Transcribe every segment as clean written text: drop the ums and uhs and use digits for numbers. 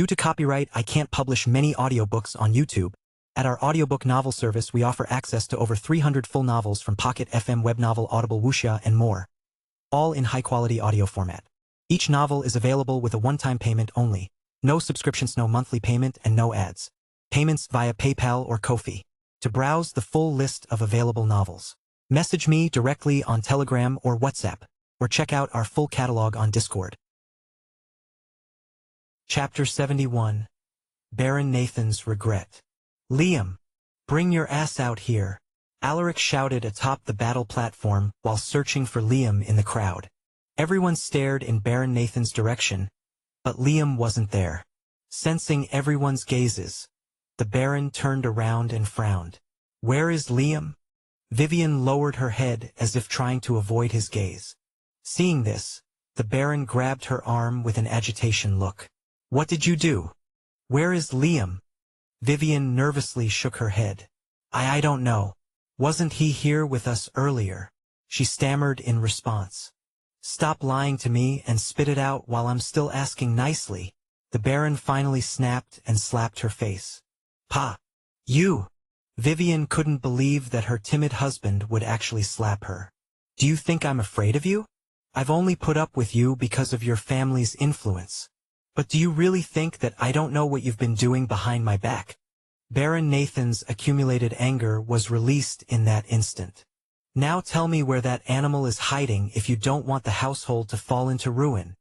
Due to copyright, I can't publish many audiobooks on YouTube. At our audiobook novel service, we offer access to over 300 full novels from Pocket FM, Webnovel, Audible, Wuxia, and more, all in high-quality audio format. Each novel is available with a one-time payment only. No subscriptions, no monthly payment, and no ads. Payments via PayPal or Ko-fi. To browse the full list of available novels, message me directly on Telegram or WhatsApp, or check out our full catalog on Discord. Chapter 71. Baron Nathan's Regret. Liam, bring your ass out here, Alaric shouted atop the battle platform while searching for Liam in the crowd. Everyone stared in Baron Nathan's direction, but Liam wasn't there. Sensing everyone's gazes, the Baron turned around and frowned. Where is Liam? Vivian lowered her head as if trying to avoid his gaze. Seeing this, the Baron grabbed her arm with an agitation look. What did you do? Where is Liam? Vivian nervously shook her head. I don't know. Wasn't he here with us earlier? She stammered in response. Stop lying to me and spit it out while I'm still asking nicely. The Baron finally snapped and slapped her face. Pa! You! Vivian couldn't believe that her timid husband would actually slap her. Do you think I'm afraid of you? I've only put up with you because of your family's influence. But do you really think that I don't know what you've been doing behind my back? Baron Nathan's accumulated anger was released in that instant. Now tell me where that animal is hiding if you don't want the household to fall into ruin.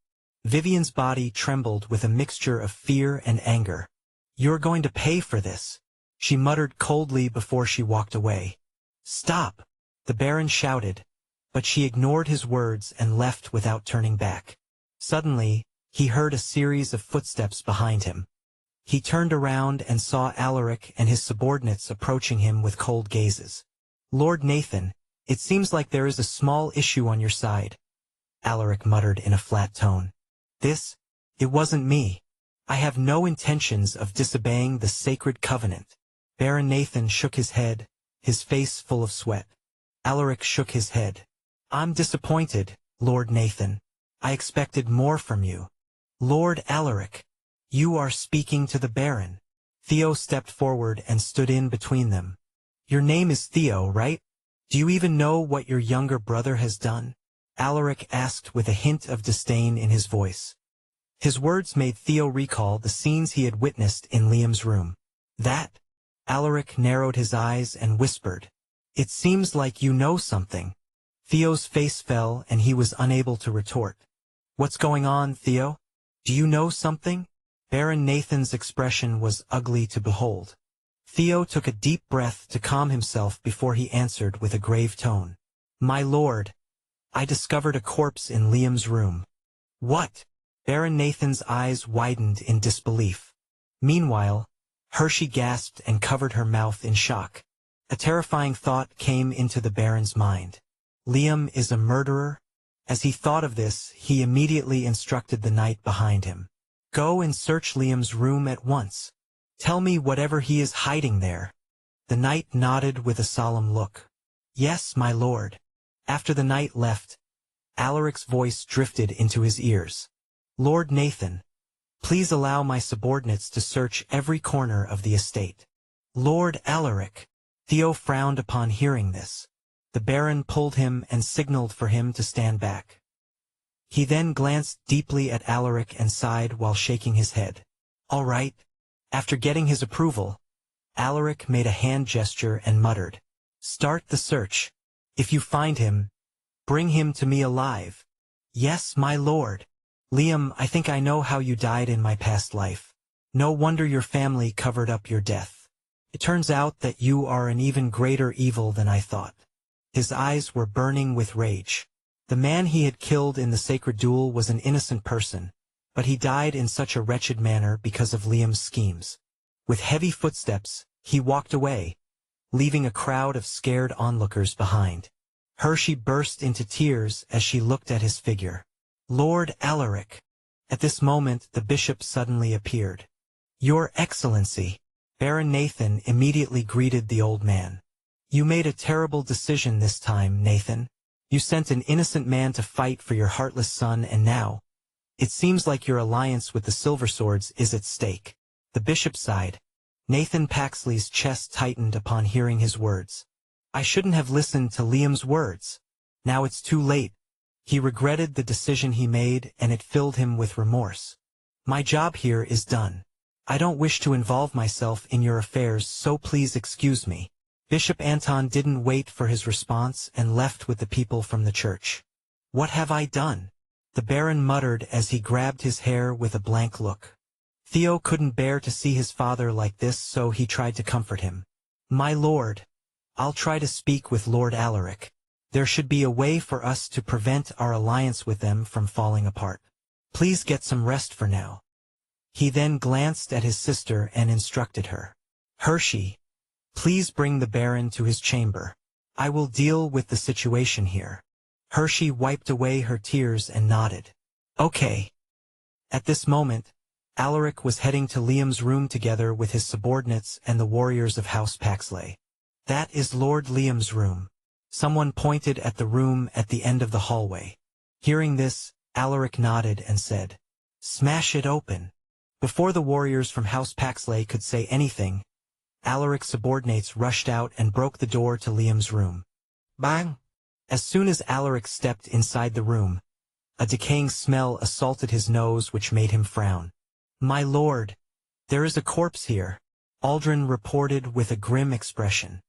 Vivian's body trembled with a mixture of fear and anger. You're going to pay for this, she muttered coldly before she walked away. Stop, the Baron shouted, but she ignored his words and left without turning back. Suddenly, he heard a series of footsteps behind him. He turned around and saw Alaric and his subordinates approaching him with cold gazes. Lord Nathan, it seems like there is a small issue on your side, Alaric muttered in a flat tone. It wasn't me. I have no intentions of disobeying the sacred covenant. Baron Nathan shook his head, his face full of sweat. Alaric shook his head. I'm disappointed, Lord Nathan. I expected more from you. Lord Alaric, you are speaking to the Baron. Theo stepped forward and stood in between them. Your name is Theo, right? Do you even know what your younger brother has done? Alaric asked with a hint of disdain in his voice. His words made Theo recall the scenes he had witnessed in Liam's room. That? Alaric narrowed his eyes and whispered. It seems like you know something. Theo's face fell and he was unable to retort. What's going on, Theo? Do you know something? Baron Nathan's expression was ugly to behold. Theo took a deep breath to calm himself before he answered with a grave tone. My lord, I discovered a corpse in Liam's room. What? Baron Nathan's eyes widened in disbelief. Meanwhile, Hershey gasped and covered her mouth in shock. A terrifying thought came into the Baron's mind. Liam is a murderer? As he thought of this, he immediately instructed the knight behind him. Go and search Liam's room at once. Tell me whatever he is hiding there. The knight nodded with a solemn look. Yes, my lord. After the knight left, Alaric's voice drifted into his ears. Lord Nathan, please allow my subordinates to search every corner of the estate. Lord Alaric. Theo frowned upon hearing this. The Baron pulled him and signaled for him to stand back. He then glanced deeply at Alaric and sighed while shaking his head. All right. After getting his approval, Alaric made a hand gesture and muttered. Start the search. If you find him, bring him to me alive. Yes, my lord. Liam, I think I know how you died in my past life. No wonder your family covered up your death. It turns out that you are an even greater evil than I thought. His eyes were burning with rage. The man he had killed in the sacred duel was an innocent person, but he died in such a wretched manner because of Liam's schemes. With heavy footsteps, he walked away, leaving a crowd of scared onlookers behind. Hershey burst into tears as she looked at his figure. Lord Alaric. At this moment, the bishop suddenly appeared. Your Excellency. Baron Nathan immediately greeted the old man. You made a terrible decision this time, Nathan. You sent an innocent man to fight for your heartless son, and now, It seems like your alliance with the Silver Swords is at stake. The bishop sighed. Nathan Paxley's chest tightened upon hearing his words. I shouldn't have listened to Liam's words. Now it's too late. He regretted the decision he made, and it filled him with remorse. My job here is done. I don't wish to involve myself in your affairs, so please excuse me. Bishop Anton didn't wait for his response and left with the people from the church. What have I done? The Baron muttered as he grabbed his hair with a blank look. Theo couldn't bear to see his father like this, so he tried to comfort him. My lord, I'll try to speak with Lord Alaric. There should be a way for us to prevent our alliance with them from falling apart. Please get some rest for now. He then glanced at his sister and instructed her. Hershey, please bring the Baron to his chamber. I will deal with the situation here. Hershey wiped away her tears and nodded. Okay. At this moment, Alaric was heading to Liam's room together with his subordinates and the warriors of House Paxley. That is Lord Liam's room. Someone pointed at the room at the end of the hallway. Hearing this, Alaric nodded and said, Smash it open. Before the warriors from House Paxley could say anything, Alaric's subordinates rushed out and broke the door to Liam's room. Bang! As soon as Alaric stepped inside the room, a decaying smell assaulted his nose, which made him frown. My lord, there is a corpse here, Aldrin reported with a grim expression.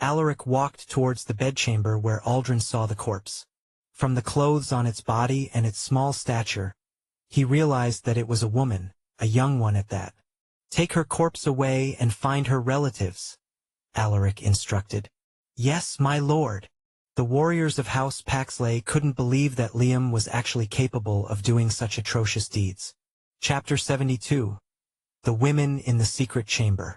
Alaric walked towards the bedchamber where Aldrin saw the corpse. From the clothes on its body and its small stature, he realized that it was a woman, a young one at that. Take her corpse away and find her relatives, Alaric instructed. Yes, my lord. The warriors of House Paxley couldn't believe that Liam was actually capable of doing such atrocious deeds. Chapter 72. The Women in the Secret Chamber.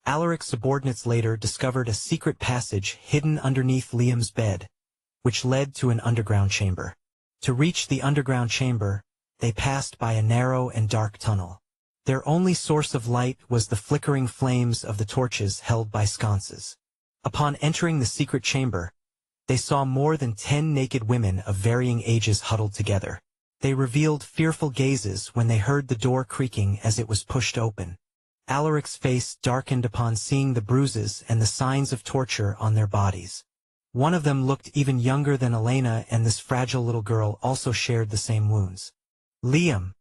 Alaric's subordinates later discovered a secret passage hidden underneath Liam's bed, which led to an underground chamber. To reach the underground chamber, they passed by a narrow and dark tunnel. Their only source of light was the flickering flames of the torches held by sconces. Upon entering the secret chamber, they saw more than 10 naked women of varying ages huddled together. They revealed fearful gazes when they heard the door creaking as it was pushed open. Alaric's face darkened upon seeing the bruises and the signs of torture on their bodies. One of them looked even younger than Elena, and this fragile little girl also shared the same wounds. Liam,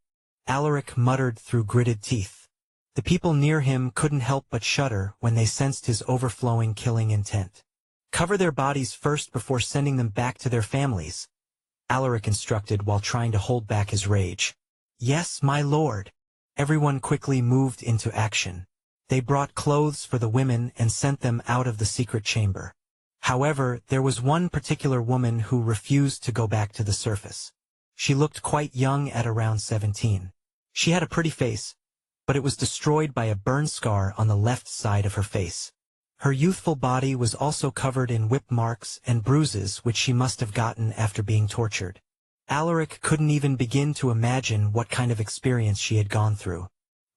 Alaric muttered through gritted teeth. The people near him couldn't help but shudder when they sensed his overflowing killing intent. Cover their bodies first before sending them back to their families, Alaric instructed while trying to hold back his rage. Yes, my lord. Everyone quickly moved into action. They brought clothes for the women and sent them out of the secret chamber. However, there was one particular woman who refused to go back to the surface. She looked quite young at around 17. She had a pretty face, but it was destroyed by a burn scar on the left side of her face. Her youthful body was also covered in whip marks and bruises which she must have gotten after being tortured. Alaric couldn't even begin to imagine what kind of experience she had gone through.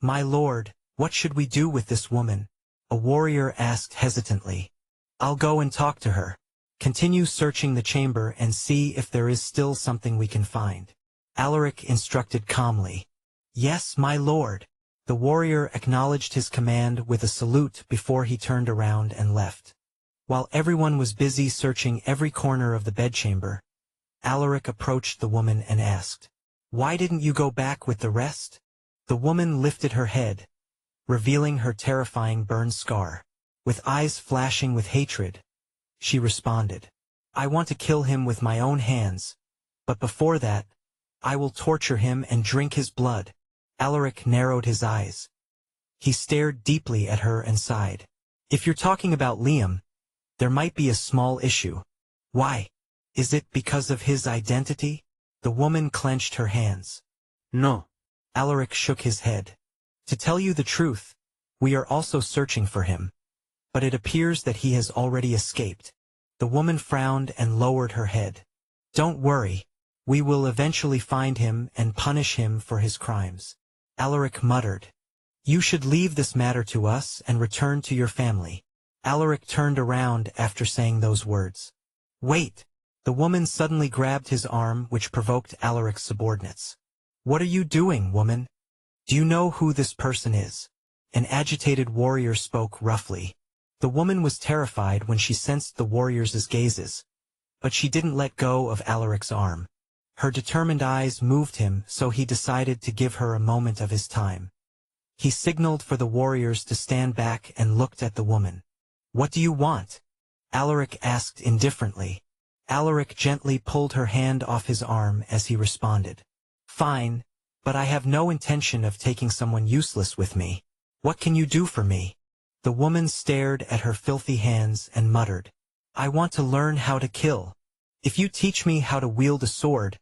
My lord, what should we do with this woman? A warrior asked hesitantly. I'll go and talk to her. Continue searching the chamber and see if there is still something we can find, Alaric instructed calmly. Yes, my lord. The warrior acknowledged his command with a salute before he turned around and left. While everyone was busy searching every corner of the bedchamber, Alaric approached the woman and asked, Why didn't you go back with the rest? The woman lifted her head, revealing her terrifying burn scar. With eyes flashing with hatred, she responded, I want to kill him with my own hands, but before that, I will torture him and drink his blood. Alaric narrowed his eyes. He stared deeply at her and sighed. If you're talking about Liam, there might be a small issue. Why? Is it because of his identity? The woman clenched her hands. No. Alaric shook his head. To tell you the truth, we are also searching for him, but it appears that he has already escaped. The woman frowned and lowered her head. Don't worry, we will eventually find him and punish him for his crimes. Alaric muttered. You should leave this matter to us and return to your family. Alaric turned around after saying those words. Wait! The woman suddenly grabbed his arm, which provoked Alaric's subordinates. "What are you doing, woman? Do you know who this person is?" An agitated warrior spoke roughly. The woman was terrified when she sensed the warrior's gazes, but she didn't let go of Alaric's arm. Her determined eyes moved him, so he decided to give her a moment of his time. He signaled for the warriors to stand back and looked at the woman. "What do you want?" Alaric asked indifferently. Alaric gently pulled her hand off his arm as he responded. "Fine, but I have no intention of taking someone useless with me. What can you do for me?" The woman stared at her filthy hands and muttered, "I want to learn how to kill. If you teach me how to wield a sword,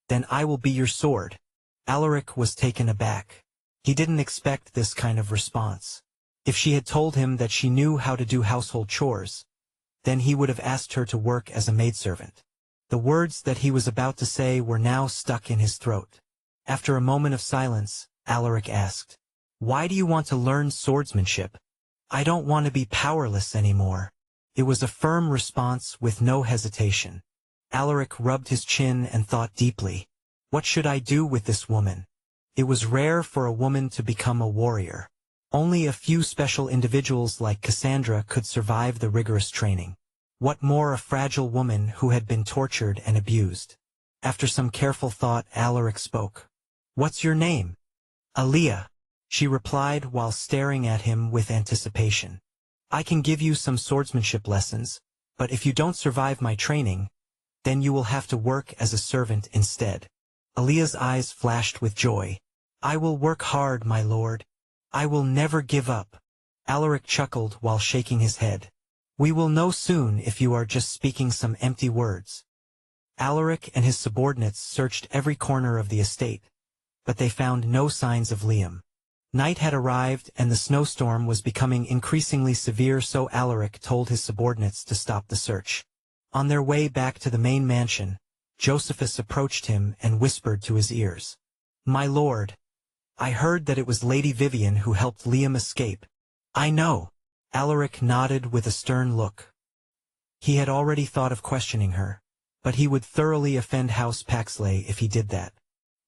then I will be your sword." Alaric was taken aback. He didn't expect this kind of response. If she had told him that she knew how to do household chores, then he would have asked her to work as a maidservant. The words that he was about to say were now stuck in his throat. After a moment of silence, Alaric asked, "Why do you want to learn swordsmanship?" "I don't want to be powerless anymore." It was a firm response with no hesitation. Alaric rubbed his chin and thought deeply. What should I do with this woman? It was rare for a woman to become a warrior. Only a few special individuals like Cassandra could survive the rigorous training. What more a fragile woman who had been tortured and abused? After some careful thought, Alaric spoke. "What's your name?" "Aaliyah," she replied while staring at him with anticipation. "I can give you some swordsmanship lessons, but if you don't survive my training, then you will have to work as a servant instead." Aaliyah's eyes flashed with joy. "I will work hard, my lord. I will never give up." Alaric chuckled while shaking his head. "We will know soon if you are just speaking some empty words." Alaric and his subordinates searched every corner of the estate, but they found no signs of Liam. Night had arrived and the snowstorm was becoming increasingly severe, so Alaric told his subordinates to stop the search. On their way back to the main mansion, Josephus approached him and whispered to his ears, "My lord, I heard that it was Lady Vivian who helped Liam escape." "I know." Alaric nodded with a stern look. He had already thought of questioning her, but he would thoroughly offend House Paxley if he did that.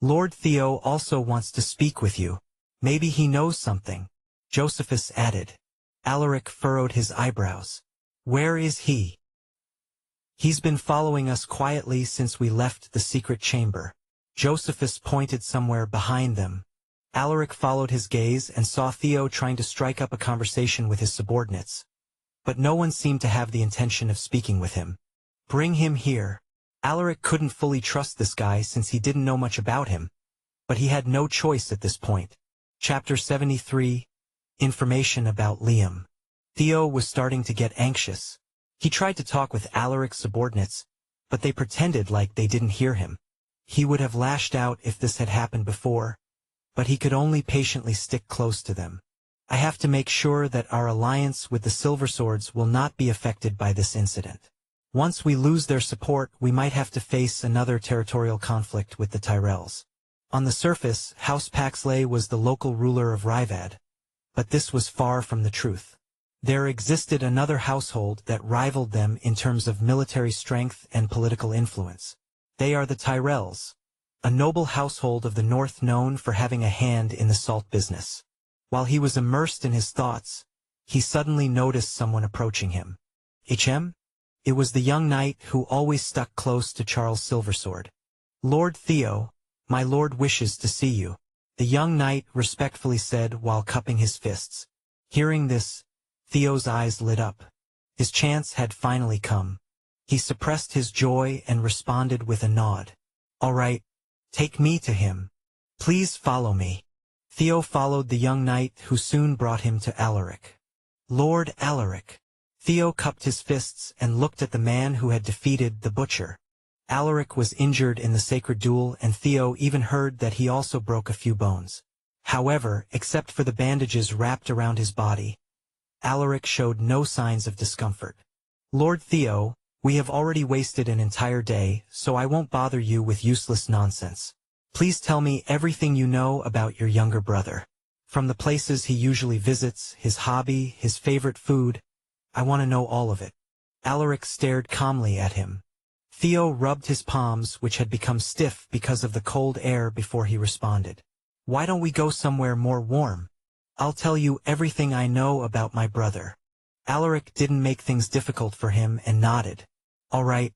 "Lord Theo also wants to speak with you. Maybe he knows something," Josephus added. Alaric furrowed his eyebrows. "Where is he?" "He's been following us quietly since we left the secret chamber." Josephus pointed somewhere behind them. Alaric followed his gaze and saw Theo trying to strike up a conversation with his subordinates, but no one seemed to have the intention of speaking with him. "Bring him here." Alaric couldn't fully trust this guy since he didn't know much about him, but he had no choice at this point. Chapter 73. Information about Liam. Theo was starting to get anxious. He tried to talk with Alaric's subordinates, but they pretended like they didn't hear him. He would have lashed out if this had happened before, but he could only patiently stick close to them. "I have to make sure that our alliance with the Silver Swords will not be affected by this incident. Once we lose their support, we might have to face another territorial conflict with the Tyrells." On the surface, House Paxley was the local ruler of Ryvad, but this was far from the truth. There existed another household that rivaled them in terms of military strength and political influence. They are the Tyrells, a noble household of the north known for having a hand in the salt business. While he was immersed in his thoughts, he suddenly noticed someone approaching him. "HM?" It was the young knight who always stuck close to Charles Silversword. "Lord Theo, my lord wishes to see you," the young knight respectfully said while cupping his fists. Hearing this, Theo's eyes lit up. His chance had finally come. He suppressed his joy and responded with a nod. "All right, take me to him. Please follow me." Theo followed the young knight, who soon brought him to Alaric. "Lord Alaric." Theo cupped his fists and looked at the man who had defeated the butcher. Alaric was injured in the sacred duel, and Theo even heard that he also broke a few bones. However, except for the bandages wrapped around his body, Alaric showed no signs of discomfort. "Lord Theo, we have already wasted an entire day, so I won't bother you with useless nonsense. Please tell me everything you know about your younger brother. From the places he usually visits, his hobby, his favorite food. I want to know all of it." Alaric stared calmly at him. Theo rubbed his palms, which had become stiff because of the cold air, before he responded. Why don't we go somewhere more warm? I'll tell you everything I know about my brother. Alaric didn't make things difficult for him and nodded. All right.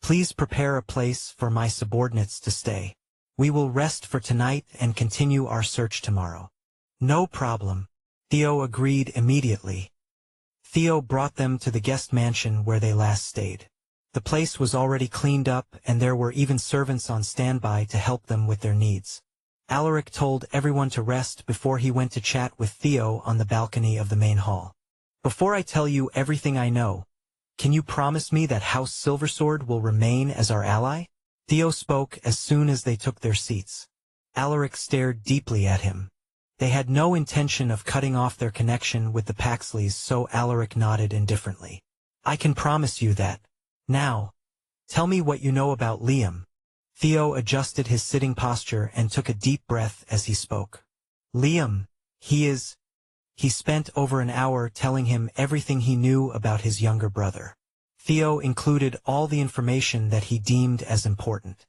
Please prepare a place for my subordinates to stay. We will rest for tonight and continue our search tomorrow. No problem. Theo agreed immediately. Theo brought them to the guest mansion where they last stayed. The place was already cleaned up, and there were even servants on standby to help them with their needs. Alaric told everyone to rest before he went to chat with Theo on the balcony of the main hall. Before I tell you everything I know, can you promise me that House Silversword will remain as our ally? Theo spoke as soon as they took their seats. Alaric stared deeply at him. They had no intention of cutting off their connection with the Paxleys, so Alaric nodded indifferently. I can promise you that. Now, tell me what you know about Liam. Theo adjusted his sitting posture and took a deep breath as he spoke. Liam, he spent over an hour telling him everything he knew about his younger brother. Theo included all the information that he deemed as important.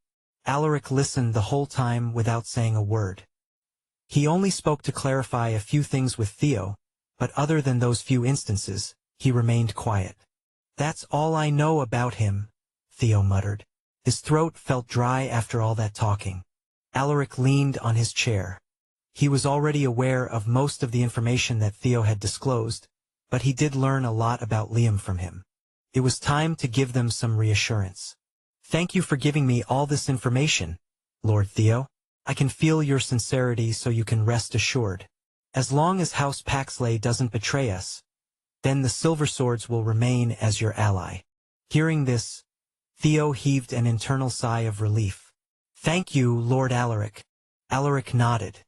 Alaric listened the whole time without saying a word. He only spoke to clarify a few things with Theo, but other than those few instances, he remained quiet. That's all I know about him, Theo muttered. His throat felt dry after all that talking. Alaric leaned on his chair. He was already aware of most of the information that Theo had disclosed, but he did learn a lot about Liam from him. It was time to give them some reassurance. Thank you for giving me all this information, Lord Theo. I can feel your sincerity, so you can rest assured. As long as House Paxley doesn't betray us, then the Silver Swords will remain as your ally. Hearing this, Theo heaved an internal sigh of relief. Thank you, Lord Alaric. Alaric nodded.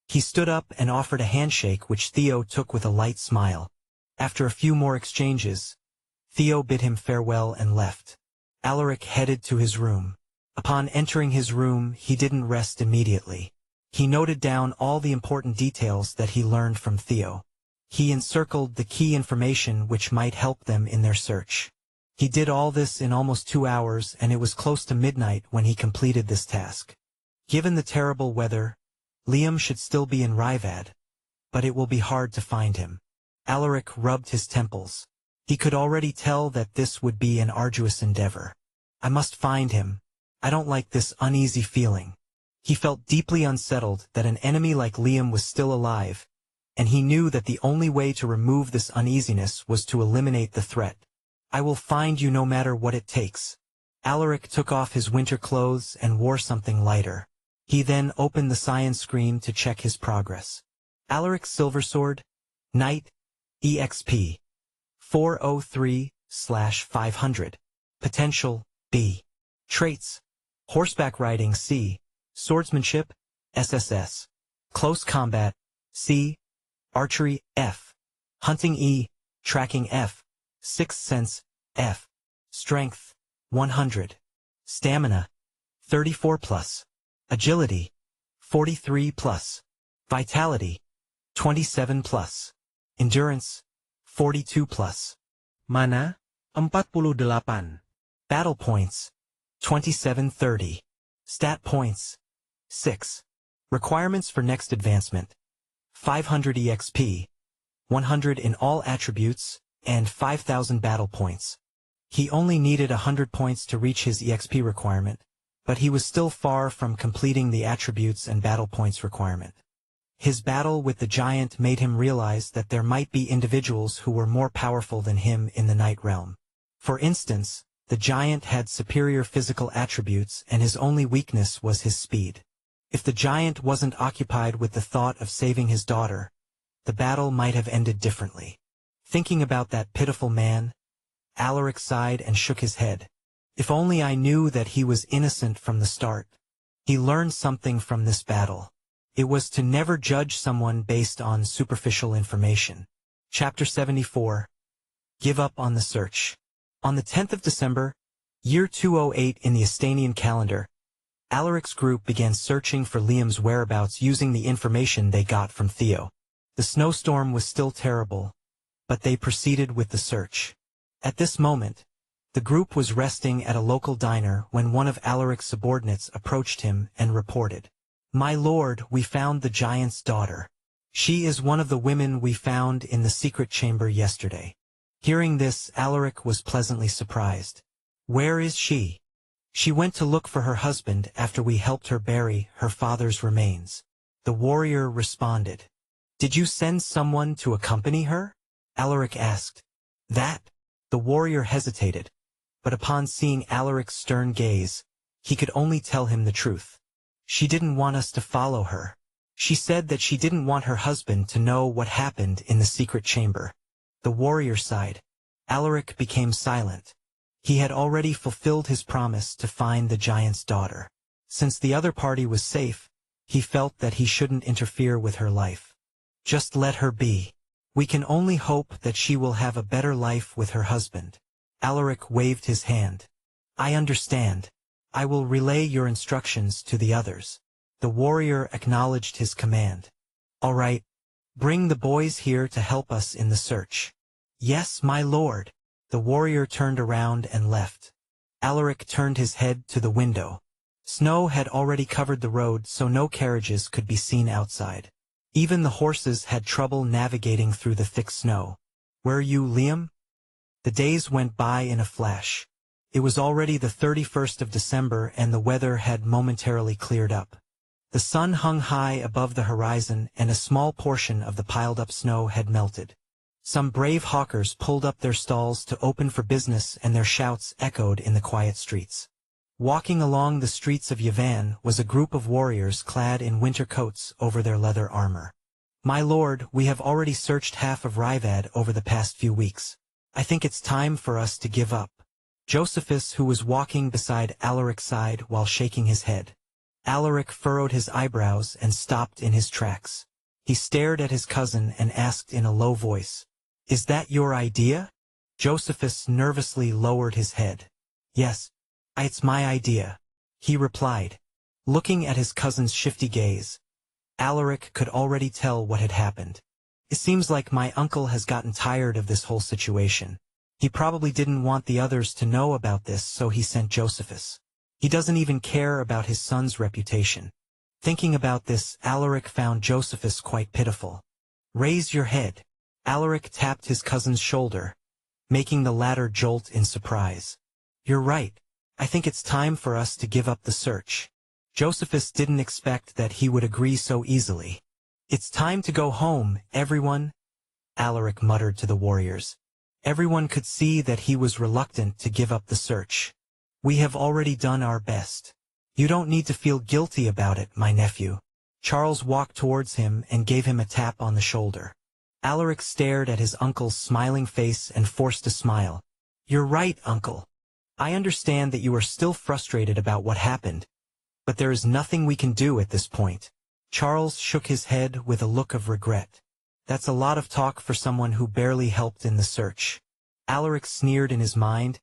He stood up and offered a handshake, which Theo took with a light smile. After a few more exchanges, Theo bid him farewell and left. Alaric headed to his room. Upon entering his room, he didn't rest immediately. He noted down all the important details that he learned from Theo. He encircled the key information which might help them in their search. He did all this in almost 2 hours, and it was close to midnight when he completed this task. Given the terrible weather, Liam should still be in Rivad, but it will be hard to find him. Alaric rubbed his temples. He could already tell that this would be an arduous endeavor. I must find him. I don't like this uneasy feeling. He felt deeply unsettled that an enemy like Liam was still alive, and he knew that the only way to remove this uneasiness was to eliminate the threat. I will find you no matter what it takes. Alaric took off his winter clothes and wore something lighter. He then opened the science screen to check his progress. Alaric Silversword, Knight, EXP, 403/500. Potential, B. Traits, Horseback Riding C, Swordsmanship, SSS, Close Combat, C, Archery, F, Hunting E, Tracking F, Sixth Sense, F, Strength, 100, Stamina, 34+, Agility, 43+, Vitality, 27+, Endurance, 42+, Mana, 48, Battle Points, 2730, Stat Points, 6. Requirements for next advancement, 500 EXP, 100 in all attributes, and 5,000 battle points. He only needed 100 points to reach his EXP requirement, but he was still far from completing the attributes and battle points requirement. His battle with the giant made him realize that there might be individuals who were more powerful than him in the Night Realm. For instance, the giant had superior physical attributes, and his only weakness was his speed. If the giant wasn't occupied with the thought of saving his daughter, the battle might have ended differently. Thinking about that pitiful man, Alaric sighed and shook his head. If only I knew that he was innocent from the start. He learned something from this battle. It was to never judge someone based on superficial information. Chapter 74. Give up on the search. On the 10th of December, year 208 in the Estanian calendar, Alaric's group began searching for Liam's whereabouts using the information they got from Theo. The snowstorm was still terrible, but they proceeded with the search. At this moment, The group was resting at a local diner when one of Alaric's subordinates approached him and reported, "My lord, we found the giant's daughter. She is one of the women we found in the secret chamber yesterday." Hearing this, Alaric was pleasantly surprised. "Where is she?" "She went to look for her husband after we helped her bury her father's remains," the warrior responded. "Did you send someone to accompany her?" Alaric asked. "That?" The warrior hesitated, but upon seeing Alaric's stern gaze, he could only tell him the truth. "She didn't want us to follow her. She said that she didn't want her husband to know what happened in the secret chamber." The warrior sighed. Alaric became silent. He had already fulfilled his promise to find the giant's daughter. Since the other party was safe, he felt that he shouldn't interfere with her life. "Just let her be. We can only hope that she will have a better life with her husband." Alaric waved his hand. "I understand. I will relay your instructions to the others." The warrior acknowledged his command. "All right. Bring the boys here to help us in the search." "Yes, my lord." The warrior turned around and left. Alaric turned his head to the window. Snow had already covered the road, so no carriages could be seen outside. Even the horses had trouble navigating through the thick snow. "Where are you, Liam?" The days went by in a flash. It was already the 31st of December and the weather had momentarily cleared up. The sun hung high above the horizon and a small portion of the piled-up snow had melted. Some brave hawkers pulled up their stalls to open for business and their shouts echoed in the quiet streets. Walking along the streets of Yavan was a group of warriors clad in winter coats over their leather armor. "My lord, we have already searched half of Rivad over the past few weeks. I think it's time for us to give up." Josephus, who was walking beside Alaric's side while shaking his head. Alaric furrowed his eyebrows and stopped in his tracks. He stared at his cousin and asked in a low voice, "Is that your idea?" Josephus nervously lowered his head. "Yes, it's my idea," he replied. Looking at his cousin's shifty gaze, Alaric could already tell what had happened. "It seems like my uncle has gotten tired of this whole situation. He probably didn't want the others to know about this, so he sent Josephus. He doesn't even care about his son's reputation." Thinking about this, Alaric found Josephus quite pitiful. "Raise your head." Alaric tapped his cousin's shoulder, making the latter jolt in surprise. "You're right. I think it's time for us to give up the search." Josephus didn't expect that he would agree so easily. "It's time to go home, everyone," Alaric muttered to the warriors. Everyone could see that he was reluctant to give up the search. "We have already done our best. You don't need to feel guilty about it, my nephew." Charles walked towards him and gave him a tap on the shoulder. Alaric stared at his uncle's smiling face and forced a smile. "You're right, uncle. I understand that you are still frustrated about what happened, but there is nothing we can do at this point." Charles shook his head with a look of regret. "That's a lot of talk for someone who barely helped in the search." Alaric sneered in his mind,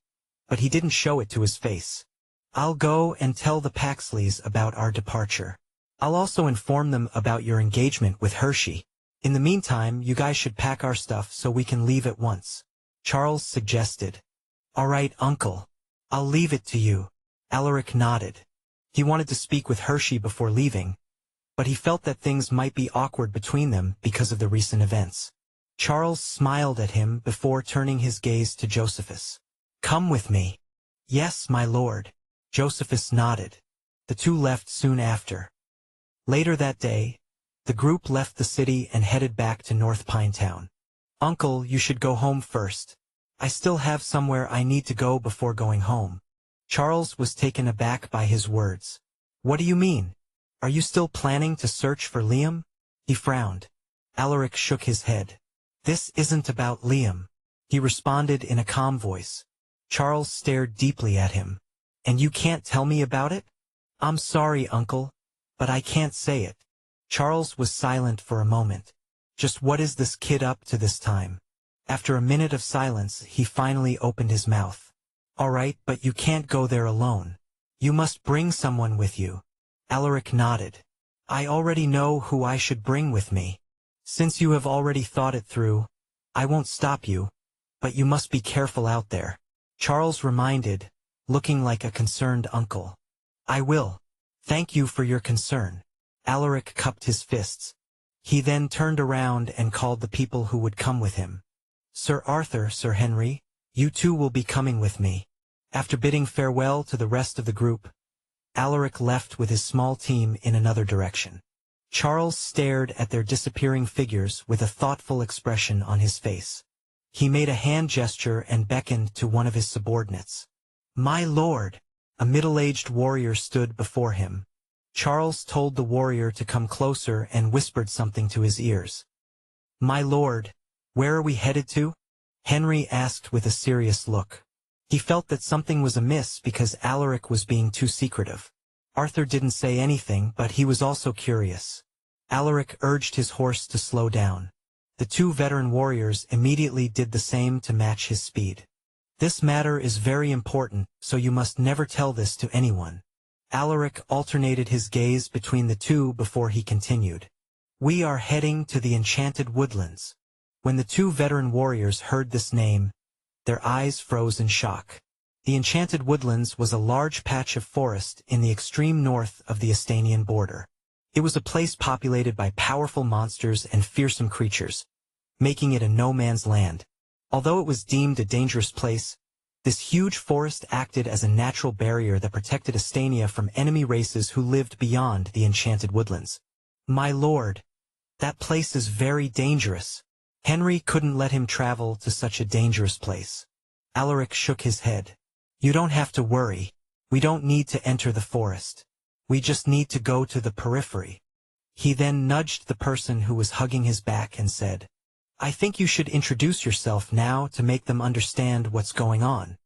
but he didn't show it to his face. "I'll go and tell the Paxleys about our departure. I'll also inform them about your engagement with Hershey. In the meantime, you guys should pack our stuff so we can leave at once," Charles suggested. "All right, uncle. I'll leave it to you." Alaric nodded. He wanted to speak with Hershey before leaving, but he felt that things might be awkward between them because of the recent events. Charles smiled at him before turning his gaze to Josephus. "Come with me." "Yes, my lord." Josephus nodded. The two left soon after. Later that day, the group left the city and headed back to North Pinetown. "Uncle, you should go home first. I still have somewhere I need to go before going home." Charles was taken aback by his words. "What do you mean? Are you still planning to search for Liam?" He frowned. Alaric shook his head. "This isn't about Liam," he responded in a calm voice. Charles stared deeply at him. "And you can't tell me about it?" "I'm sorry, uncle, but I can't say it." Charles was silent for a moment. Just what is this kid up to this time? After a minute of silence, he finally opened his mouth. "All right, but you can't go there alone. You must bring someone with you." Alaric nodded. "I already know who I should bring with me. Since you have already thought it through, I won't stop you, but you must be careful out there." Charles reminded, looking like a concerned uncle. I will. Thank you for your concern. Alaric cupped his fists. He then turned around and called the people who would come with him. Sir Arthur, Sir Henry, you two will be coming with me. After bidding farewell to the rest of the group, Alaric left with his small team in another direction. Charles stared at their disappearing figures with a thoughtful expression on his face. He made a hand gesture and beckoned to one of his subordinates. My lord! A middle-aged warrior stood before him. Charles told the warrior to come closer and whispered something to his ears. My lord, where are we headed to? Henry asked with a serious look. He felt that something was amiss because Alaric was being too secretive. Arthur didn't say anything, but he was also curious. Alaric urged his horse to slow down. The two veteran warriors immediately did the same to match his speed. This matter is very important, so you must never tell this to anyone. Alaric alternated his gaze between the two before he continued. We are heading to the Enchanted Woodlands. When the two veteran warriors heard this name, their eyes froze in shock. The Enchanted Woodlands was a large patch of forest in the extreme north of the Estanian border. It was a place populated by powerful monsters and fearsome creatures, making it a no-man's land. Although it was deemed a dangerous place, this huge forest acted as a natural barrier that protected Estania from enemy races who lived beyond the Enchanted Woodlands. My lord, that place is very dangerous. Henry couldn't let him travel to such a dangerous place. Alaric shook his head. You don't have to worry. We don't need to enter the forest. We just need to go to the periphery. He then nudged the person who was hugging his back and said, I think you should introduce yourself now to make them understand what's going on.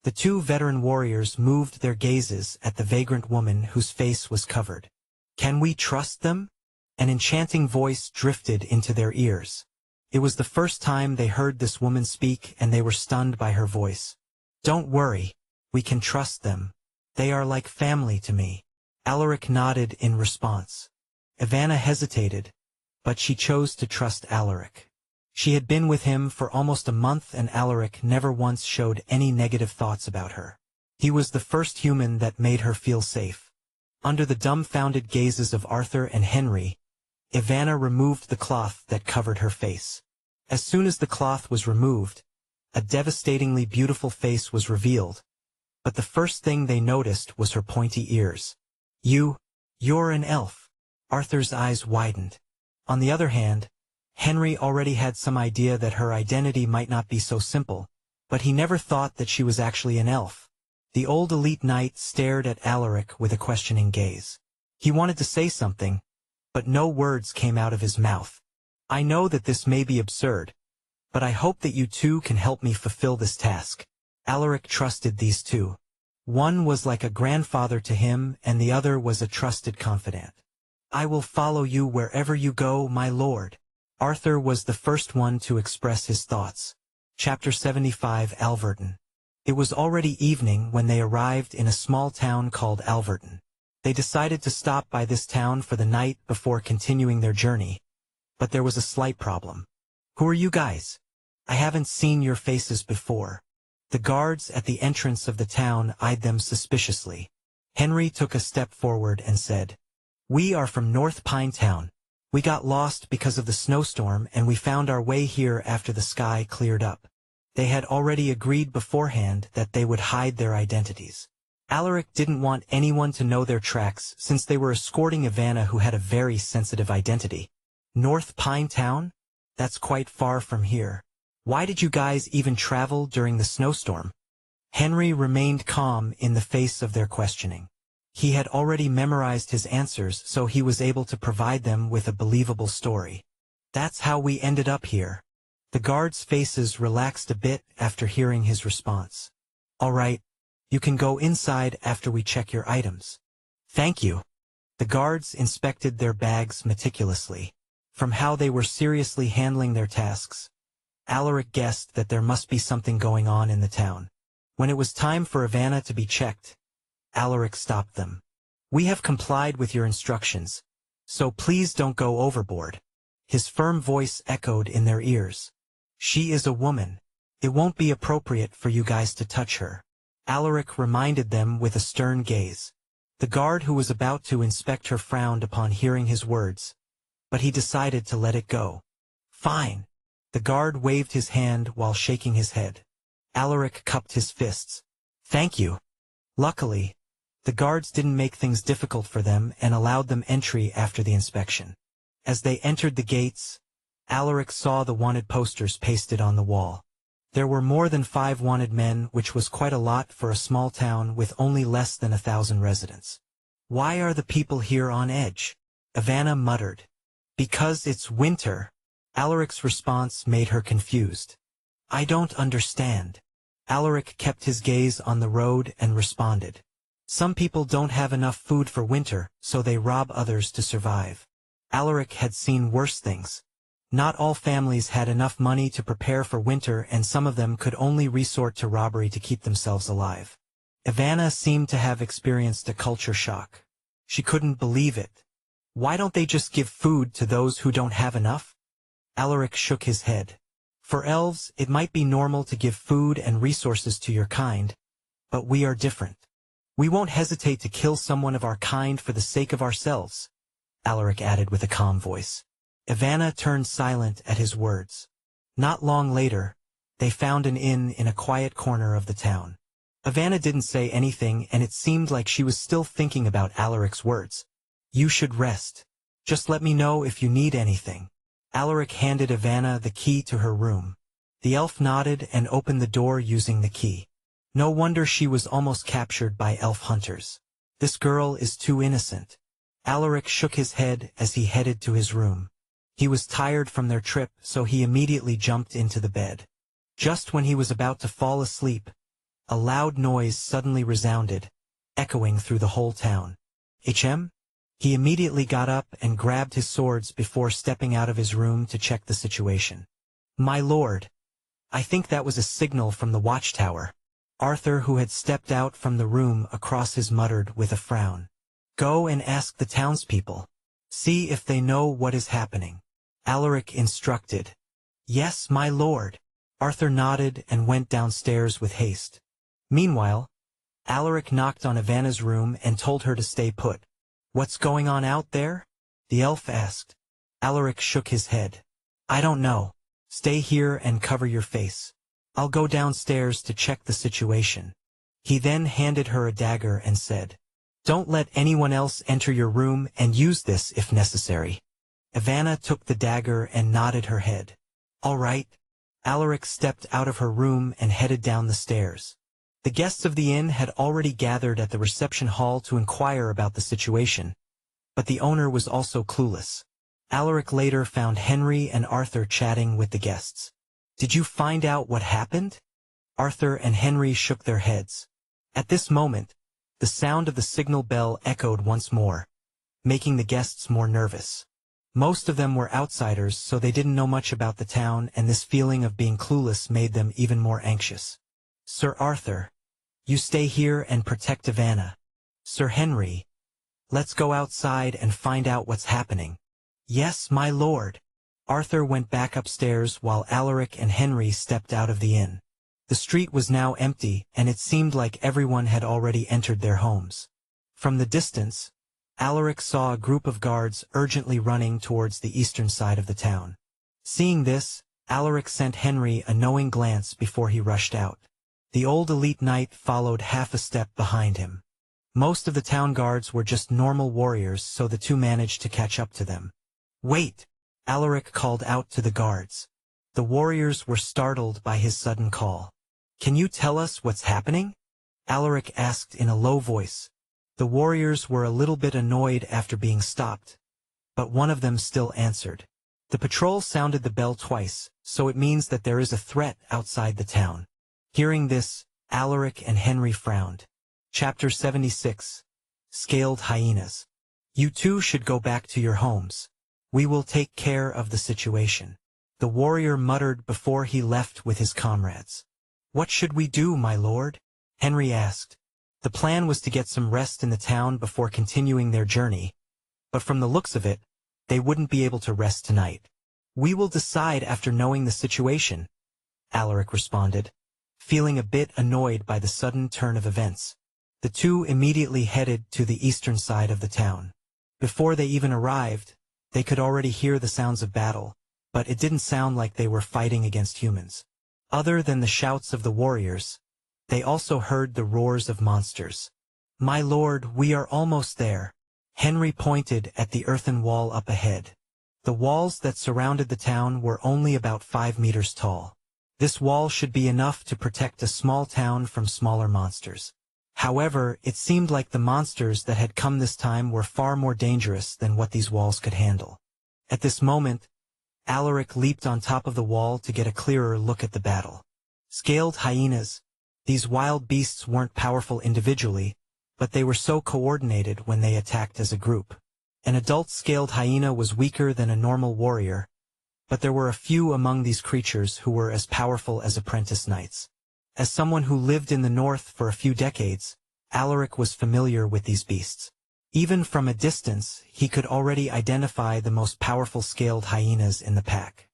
The two veteran warriors moved their gazes at the vagrant woman whose face was covered. Can we trust them? An enchanting voice drifted into their ears. It was the first time they heard this woman speak and they were stunned by her voice. Don't worry, we can trust them. They are like family to me. Alaric nodded in response. Ivana hesitated, but she chose to trust Alaric. She had been with him for almost a month and Alaric never once showed any negative thoughts about her. He was the first human that made her feel safe. Under the dumbfounded gazes of Arthur and Henry, Ivana removed the cloth that covered her face. As soon as the cloth was removed, a devastatingly beautiful face was revealed, but the first thing they noticed was her pointy ears. You're an elf. Arthur's eyes widened. On the other hand, Henry already had some idea that her identity might not be so simple, but he never thought that she was actually an elf. The old elite knight stared at Alaric with a questioning gaze. He wanted to say something, but no words came out of his mouth. I know that this may be absurd, but I hope that you two can help me fulfill this task. Alaric trusted these two. One was like a grandfather to him and the other was a trusted confidant. I will follow you wherever you go, my lord. Arthur was the first one to express his thoughts. Chapter 75 Alverton. It was already evening when they arrived in a small town called Alverton. They decided to stop by this town for the night before continuing their journey. But there was a slight problem. Who are you guys? I haven't seen your faces before. The guards at the entrance of the town eyed them suspiciously. Henry took a step forward and said, We are from North Pine Town. We got lost because of the snowstorm and we found our way here after the sky cleared up. They had already agreed beforehand that they would hide their identities. Alaric didn't want anyone to know their tracks since they were escorting Ivana who had a very sensitive identity. North Pine Town? That's quite far from here. Why did you guys even travel during the snowstorm? Henry remained calm in the face of their questioning. He had already memorized his answers, so he was able to provide them with a believable story. That's how we ended up here. The guards' faces relaxed a bit after hearing his response. All right, you can go inside after we check your items. Thank you. The guards inspected their bags meticulously. From how they were seriously handling their tasks, Alaric guessed that there must be something going on in the town. When it was time for Ivana to be checked, Alaric stopped them. We have complied with your instructions, so please don't go overboard. His firm voice echoed in their ears. She is a woman. It won't be appropriate for you guys to touch her. Alaric reminded them with a stern gaze. The guard who was about to inspect her frowned upon hearing his words, but he decided to let it go. Fine. The guard waved his hand while shaking his head. Alaric cupped his fists. Thank you. Luckily, the guards didn't make things difficult for them and allowed them entry after the inspection. As they entered the gates, Alaric saw the wanted posters pasted on the wall. There were more than 5 wanted men, which was quite a lot for a small town with only less than 1,000 residents. Why are the people here on edge? Ivana muttered. Because it's winter. Alaric's response made her confused. I don't understand. Alaric kept his gaze on the road and responded. Some people don't have enough food for winter, so they rob others to survive. Alaric had seen worse things. Not all families had enough money to prepare for winter, and some of them could only resort to robbery to keep themselves alive. Ivana seemed to have experienced a culture shock. She couldn't believe it. Why don't they just give food to those who don't have enough? Alaric shook his head. For elves, it might be normal to give food and resources to your kind, but we are different. We won't hesitate to kill someone of our kind for the sake of ourselves, Alaric added with a calm voice. Ivana turned silent at his words. Not long later, they found an inn in a quiet corner of the town. Ivana didn't say anything, and it seemed like she was still thinking about Alaric's words. You should rest. Just let me know if you need anything. Alaric handed Ivana the key to her room. The elf nodded and opened the door using the key. No wonder she was almost captured by elf hunters. This girl is too innocent. Alaric shook his head as he headed to his room. He was tired from their trip, so he immediately jumped into the bed. Just when he was about to fall asleep, a loud noise suddenly resounded, echoing through the whole town. HM? He immediately got up and grabbed his swords before stepping out of his room to check the situation. My lord, I think that was a signal from the watchtower. Arthur, who had stepped out from the room across his, muttered with a frown. Go and ask the townspeople. See if they know what is happening. Alaric instructed. Yes, my lord. Arthur nodded and went downstairs with haste. Meanwhile, Alaric knocked on Ivana's room and told her to stay put. What's going on out there? The elf asked. Alaric shook his head. I don't know. Stay here and cover your face. I'll go downstairs to check the situation. He then handed her a dagger and said, Don't let anyone else enter your room, and use this if necessary. Ivana took the dagger and nodded her head. All right. Alaric stepped out of her room and headed down the stairs. The guests of the inn had already gathered at the reception hall to inquire about the situation, but the owner was also clueless. Alaric later found Henry and Arthur chatting with the guests. Did you find out what happened? Arthur and Henry shook their heads. At this moment, the sound of the signal bell echoed once more, making the guests more nervous. Most of them were outsiders, so they didn't know much about the town, and this feeling of being clueless made them even more anxious. Sir Arthur, you stay here and protect Ivana. Sir Henry, let's go outside and find out what's happening. Yes, my lord. Arthur went back upstairs while Alaric and Henry stepped out of the inn. The street was now empty, and it seemed like everyone had already entered their homes. From the distance, Alaric saw a group of guards urgently running towards the eastern side of the town. Seeing this, Alaric sent Henry a knowing glance before he rushed out. The old elite knight followed half a step behind him. Most of the town guards were just normal warriors, so the two managed to catch up to them. Wait! Alaric called out to the guards. The warriors were startled by his sudden call. Can you tell us what's happening? Alaric asked in a low voice. The warriors were a little bit annoyed after being stopped, but one of them still answered. The patrol sounded the bell twice, so it means that there is a threat outside the town. Hearing this, Alaric and Henry frowned. Chapter 76. Scaled Hyenas. You two should go back to your homes. We will take care of the situation. The warrior muttered before he left with his comrades. What should we do, my lord? Henry asked. The plan was to get some rest in the town before continuing their journey, but from the looks of it, they wouldn't be able to rest tonight. We will decide after knowing the situation. Alaric responded, feeling a bit annoyed by the sudden turn of events. The two immediately headed to the eastern side of the town. Before they even arrived, they could already hear the sounds of battle, but it didn't sound like they were fighting against humans. Other than the shouts of the warriors, they also heard the roars of monsters. "My lord, we are almost there." Henry pointed at the earthen wall up ahead. The walls that surrounded the town were only about 5 meters tall. This wall should be enough to protect a small town from smaller monsters. However, it seemed like the monsters that had come this time were far more dangerous than what these walls could handle. At this moment, Alaric leaped on top of the wall to get a clearer look at the battle. Scaled hyenas. These wild beasts weren't powerful individually, but they were so coordinated when they attacked as a group. An adult scaled hyena was weaker than a normal warrior, but there were a few among these creatures who were as powerful as apprentice knights. As someone who lived in the north for a few decades, Alaric was familiar with these beasts. Even from a distance, he could already identify the most powerful scaled hyenas in the pack.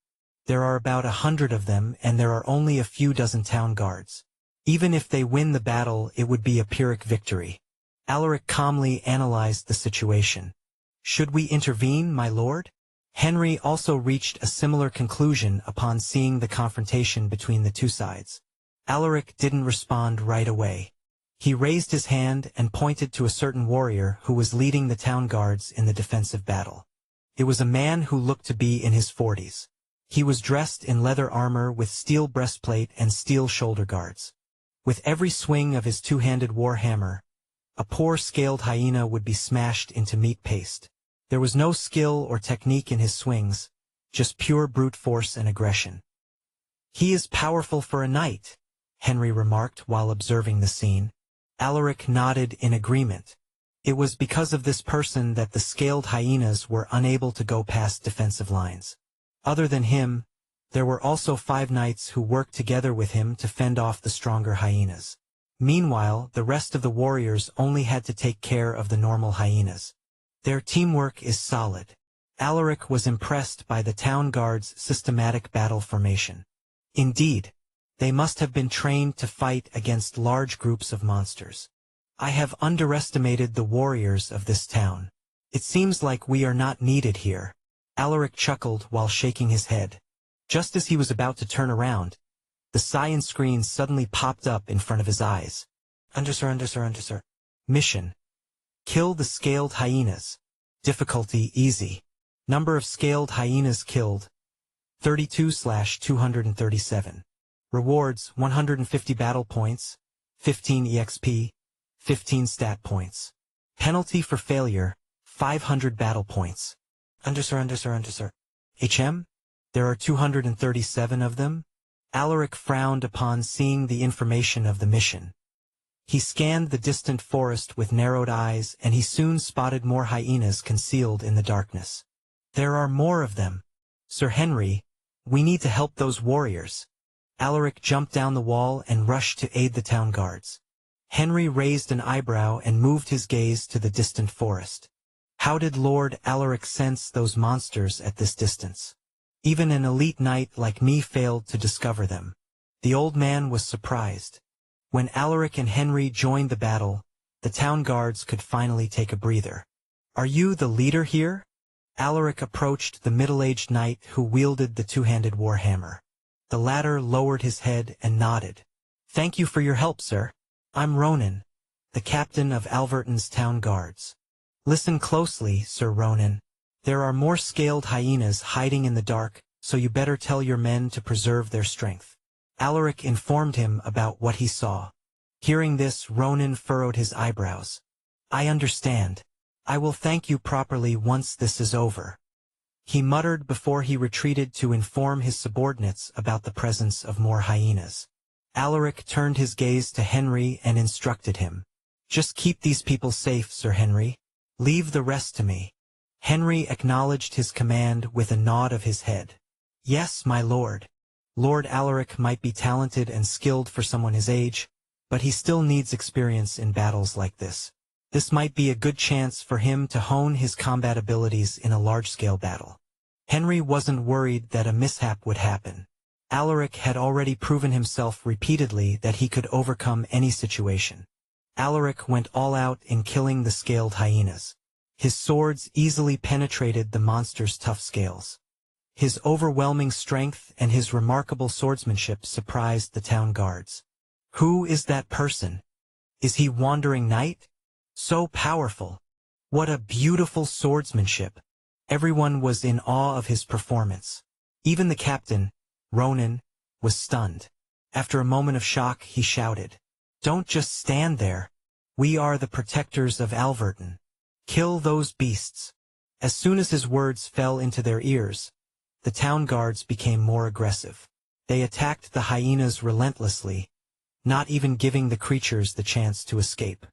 There are about 100 of them, and there are only a few dozen town guards. Even if they win the battle, it would be a Pyrrhic victory. Alaric calmly analyzed the situation. "Should we intervene, my lord?" Henry also reached a similar conclusion upon seeing the confrontation between the two sides. Alaric didn't respond right away. He raised his hand and pointed to a certain warrior who was leading the town guards in the defensive battle. It was a man who looked to be in his 40s. He was dressed in leather armor with steel breastplate and steel shoulder guards. With every swing of his two-handed war hammer, a poor scaled hyena would be smashed into meat paste. There was no skill or technique in his swings, just pure brute force and aggression. "He is powerful for a knight," Henry remarked while observing the scene. Alaric nodded in agreement. It was because of this person that the scaled hyenas were unable to go past defensive lines. Other than him, there were also 5 knights who worked together with him to fend off the stronger hyenas. Meanwhile, the rest of the warriors only had to take care of the normal hyenas. Their teamwork is solid. Alaric was impressed by the town guard's systematic battle formation. Indeed, they must have been trained to fight against large groups of monsters. "I have underestimated the warriors of this town. It seems like we are not needed here." Alaric chuckled while shaking his head. Just as he was about to turn around, the cyan screen suddenly popped up in front of his eyes. Undersir. Mission: kill the scaled hyenas. Difficulty easy. Number of scaled hyenas killed: 32/237. Rewards: 150 battle points, 15 EXP, 15 stat points. Penalty for failure: 500 battle points. Undersir. HM? There are 237 of them? Alaric frowned upon seeing the information of the mission. He scanned the distant forest with narrowed eyes, and he soon spotted more hyenas concealed in the darkness. "There are more of them. Sir Henry, we need to help those warriors." Alaric jumped down the wall and rushed to aid the town guards. Henry raised an eyebrow and moved his gaze to the distant forest. How did Lord Alaric sense those monsters at this distance? Even an elite knight like me failed to discover them. The old man was surprised. When Alaric and Henry joined the battle, the town guards could finally take a breather. "Are you the leader here?" Alaric approached the middle-aged knight who wielded the two-handed warhammer. The latter lowered his head and nodded. "Thank you for your help, sir. I'm Ronan, the captain of Alverton's town guards." "Listen closely, Sir Ronan. There are more scaled hyenas hiding in the dark, so you better tell your men to preserve their strength." Alaric informed him about what he saw. Hearing this, Ronan furrowed his eyebrows. "I understand. I will thank you properly once this is over," he muttered before he retreated to inform his subordinates about the presence of more hyenas. Alaric turned his gaze to Henry and instructed him. "Just keep these people safe, Sir Henry. Leave the rest to me." Henry acknowledged his command with a nod of his head. "Yes, my lord." Lord Alaric might be talented and skilled for someone his age, but he still needs experience in battles like this. This might be a good chance for him to hone his combat abilities in a large-scale battle. Henry wasn't worried that a mishap would happen. Alaric had already proven himself repeatedly that he could overcome any situation. Alaric went all out in killing the scaled hyenas. His swords easily penetrated the monster's tough scales. His overwhelming strength and his remarkable swordsmanship surprised the town guards. Who is that person? Is he Wandering Knight? So powerful! What a beautiful swordsmanship! Everyone was in awe of his performance. Even the captain, Ronan, was stunned. After a moment of shock, he shouted, "Don't just stand there. We are the protectors of Alverton. Kill those beasts." As soon as his words fell into their ears, the town guards became more aggressive. They attacked the hyenas relentlessly, not even giving the creatures the chance to escape.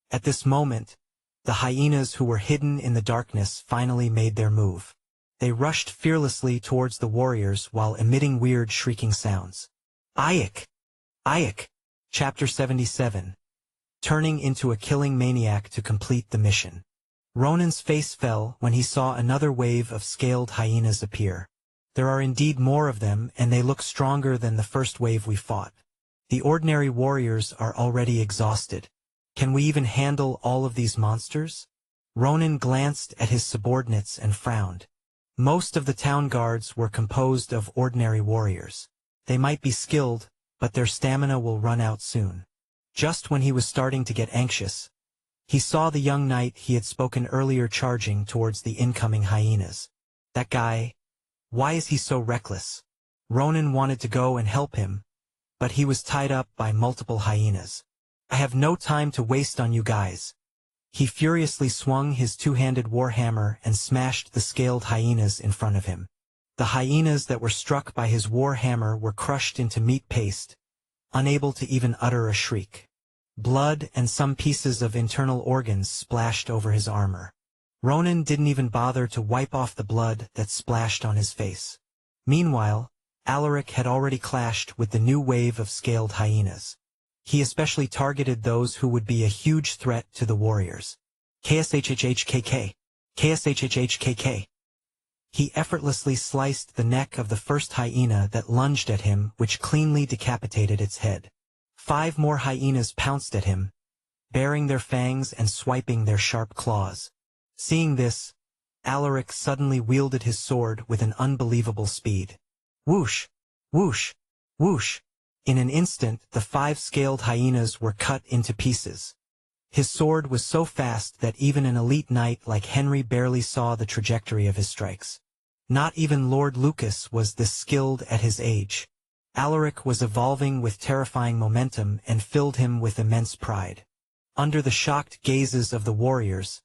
At this moment, the hyenas who were hidden in the darkness finally made their move. They rushed fearlessly towards the warriors while emitting weird shrieking sounds. Ayek! Ayek! Chapter 77. Turning into a killing maniac to complete the mission. Ronan's face fell when he saw another wave of scaled hyenas appear. There are indeed more of them, and they look stronger than the first wave we fought. The ordinary warriors are already exhausted. Can we even handle all of these monsters? Ronan glanced at his subordinates and frowned. Most of the town guards were composed of ordinary warriors. They might be skilled, but their stamina will run out soon. Just when he was starting to get anxious, he saw the young knight he had spoken earlier charging towards the incoming hyenas. That guy, why is he so reckless? Ronan wanted to go and help him, but he was tied up by multiple hyenas. I have no time to waste on you guys. He furiously swung his two-handed warhammer and smashed the scaled hyenas in front of him. The hyenas that were struck by his warhammer were crushed into meat paste, unable to even utter a shriek. Blood and some pieces of internal organs splashed over his armor. Ronan didn't even bother to wipe off the blood that splashed on his face. Meanwhile, Alaric had already clashed with the new wave of scaled hyenas. He especially targeted those who would be a huge threat to the warriors. KSHHKK. KSHHKK. He effortlessly sliced the neck of the first hyena that lunged at him, which cleanly decapitated its head. 5 more hyenas pounced at him, baring their fangs and swiping their sharp claws. Seeing this, Alaric suddenly wielded his sword with an unbelievable speed. Whoosh! Whoosh! Whoosh! In an instant, the 5 scaled hyenas were cut into pieces. His sword was so fast that even an elite knight like Henry barely saw the trajectory of his strikes. Not even Lord Lucas was this skilled at his age. Alaric was evolving with terrifying momentum and filled him with immense pride. Under the shocked gazes of the warriors,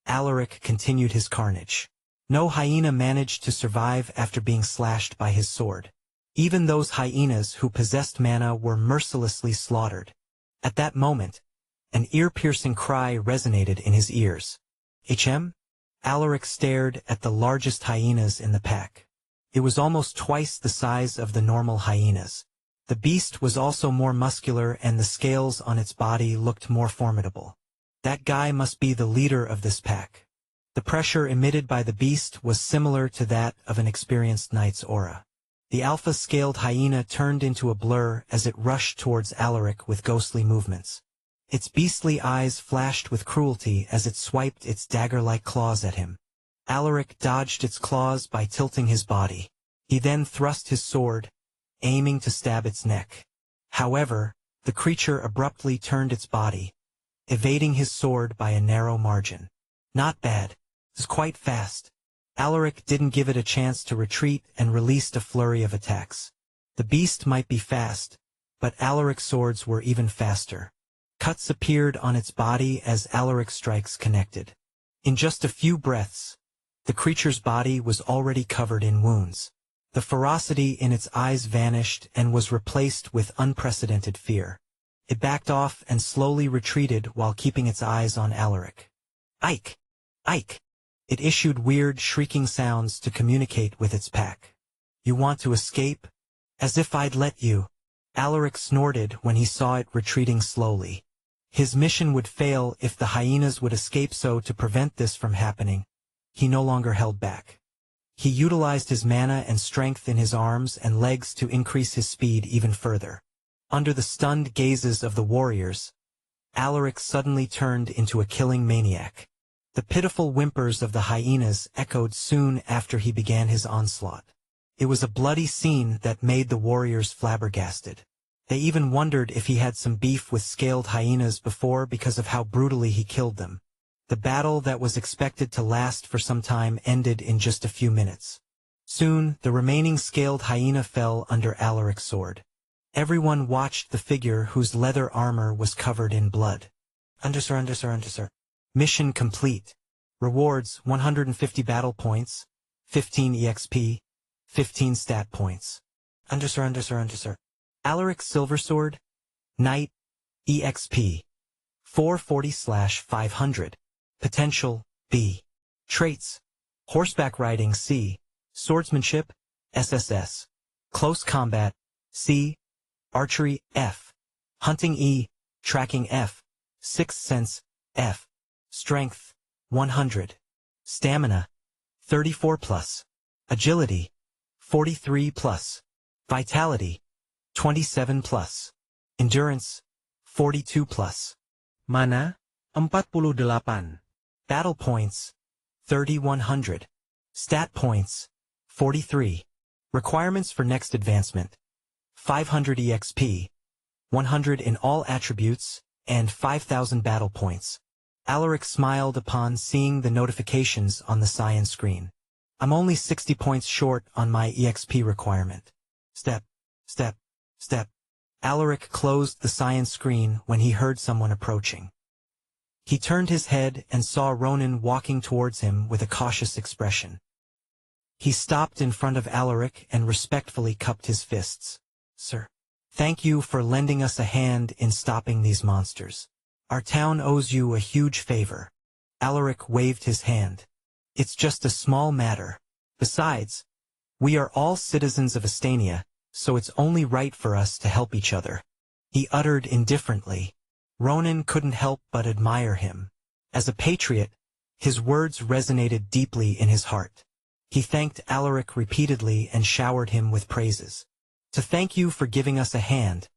Alaric continued his carnage. No hyena managed to survive after being slashed by his sword. Even those hyenas who possessed mana were mercilessly slaughtered. At that moment, an ear-piercing cry resonated in his ears. Alaric stared at the largest hyenas in the pack. It was almost twice the size of the normal hyenas. The beast was also more muscular and the scales on its body looked more formidable. That guy must be the leader of this pack. The pressure emitted by the beast was similar to that of an experienced knight's aura. The alpha-scaled hyena turned into a blur as it rushed towards Alaric with ghostly movements. Its beastly eyes flashed with cruelty as it swiped its dagger-like claws at him. Alaric dodged its claws by tilting his body. He then thrust his sword, aiming to stab its neck. However, the creature abruptly turned its body, evading his sword by a narrow margin. Not bad. It's quite fast. Alaric didn't give it a chance to retreat and released a flurry of attacks. The beast might be fast, but Alaric's swords were even faster. Cuts appeared on its body as Alaric's strikes connected. In just a few breaths, the creature's body was already covered in wounds. The ferocity in its eyes vanished and was replaced with unprecedented fear. It backed off and slowly retreated while keeping its eyes on Alaric. Ike! Ike! It issued weird, shrieking sounds to communicate with its pack. You want to escape? As if I'd let you. Alaric snorted when he saw it retreating slowly. His mission would fail if the hyenas would escape, so to prevent this from happening, he no longer held back. He utilized his mana and strength in his arms and legs to increase his speed even further. Under the stunned gazes of the warriors, Alaric suddenly turned into a killing maniac. The pitiful whimpers of the hyenas echoed soon after he began his onslaught. It was a bloody scene that made the warriors flabbergasted. They even wondered if he had some beef with scaled hyenas before because of how brutally he killed them. The battle that was expected to last for some time ended in just a few minutes. Soon, the remaining scaled hyena fell under Alaric's sword. Everyone watched the figure whose leather armor was covered in blood. Undersir. Mission complete. Rewards 150 battle points, 15 EXP, 15 stat points. Undersir. Alaric's Silversword, Knight, EXP, 440/500. Potential, B. Traits, Horseback Riding C, Swordsmanship, SSS, Close Combat, C, Archery, F, Hunting E, Tracking F, Sixth Sense, F, Strength, 100, Stamina, 34+, Agility, 43+, Vitality, 27+, Endurance, 42+, Mana, 48. Battle Points, 3,100. Stat Points, 43. Requirements for next advancement, 500 EXP, 100 in all attributes, and 5,000 battle points. Alaric smiled upon seeing the notifications on the cyan screen. I'm only 60 points short on my EXP requirement. Step. Alaric closed the cyan screen when he heard someone approaching. He turned his head and saw Ronan walking towards him with a cautious expression. He stopped in front of Alaric and respectfully cupped his fists. Sir, thank you for lending us a hand in stopping these monsters. Our town owes you a huge favor. Alaric waved his hand. It's just a small matter. Besides, we are all citizens of Estania, so it's only right for us to help each other. He uttered indifferently. Ronan couldn't help but admire him. As a patriot, his words resonated deeply in his heart. He thanked Alaric repeatedly and showered him with praises. To thank you for giving us a hand.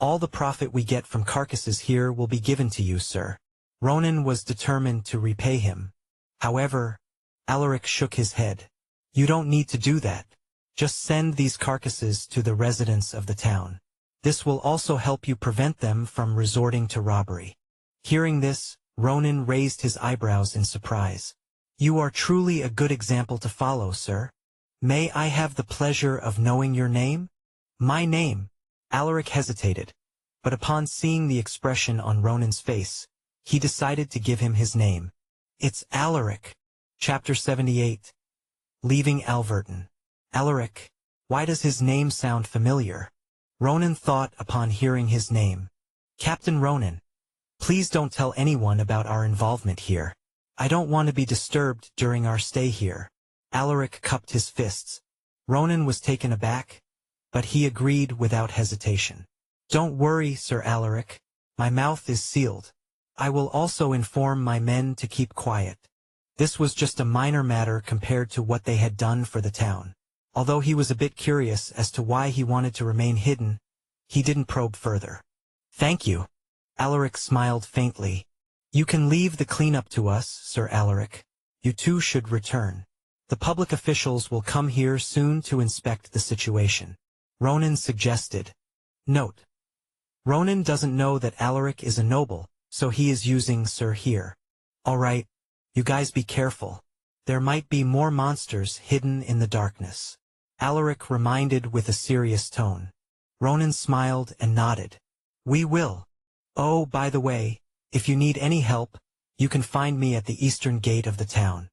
All the profit we get from carcasses here will be given to you, sir. Ronan was determined to repay him. However, Alaric shook his head. You don't need to do that. Just send these carcasses to the residents of the town. This will also help you prevent them from resorting to robbery. Hearing this, Ronan raised his eyebrows in surprise. You are truly a good example to follow, sir. May I have the pleasure of knowing your name? My name. Alaric hesitated, but upon seeing the expression on Ronan's face, he decided to give him his name. It's Alaric. Chapter 78. Leaving Alverton. Alaric. Why does his name sound familiar? Ronan thought upon hearing his name. Captain Ronan. Please don't tell anyone about our involvement here. I don't want to be disturbed during our stay here. Alaric cupped his fists. Ronan was taken aback, but he agreed without hesitation. Don't worry, Sir Alaric. My mouth is sealed. I will also inform my men to keep quiet. This was just a minor matter compared to what they had done for the town. Although he was a bit curious as to why he wanted to remain hidden, he didn't probe further. Thank you. Alaric smiled faintly. You can leave the cleanup to us, Sir Alaric. You two should return. The public officials will come here soon to inspect the situation. Ronan suggested. Note. Ronan doesn't know that Alaric is a noble, so he is using Sir here. All right, you guys be careful. There might be more monsters hidden in the darkness. Alaric reminded with a serious tone. Ronan smiled and nodded. We will. Oh, by the way, if you need any help, you can find me at the eastern gate of the town.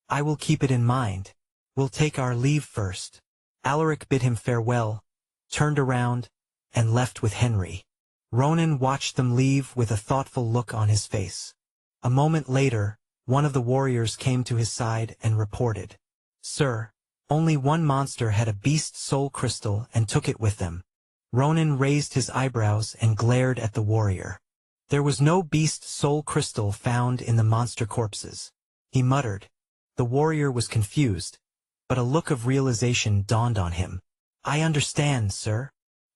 I will keep it in mind. We'll take our leave first. Alaric bid him farewell, turned around, and left with Henry. Ronan watched them leave with a thoughtful look on his face. A moment later, one of the warriors came to his side and reported. Sir, only one monster had a beast soul crystal and took it with them. Ronan raised his eyebrows and glared at the warrior. There was no beast soul crystal found in the monster corpses. He muttered. The warrior was confused. but a look of realization dawned on him. I understand, sir.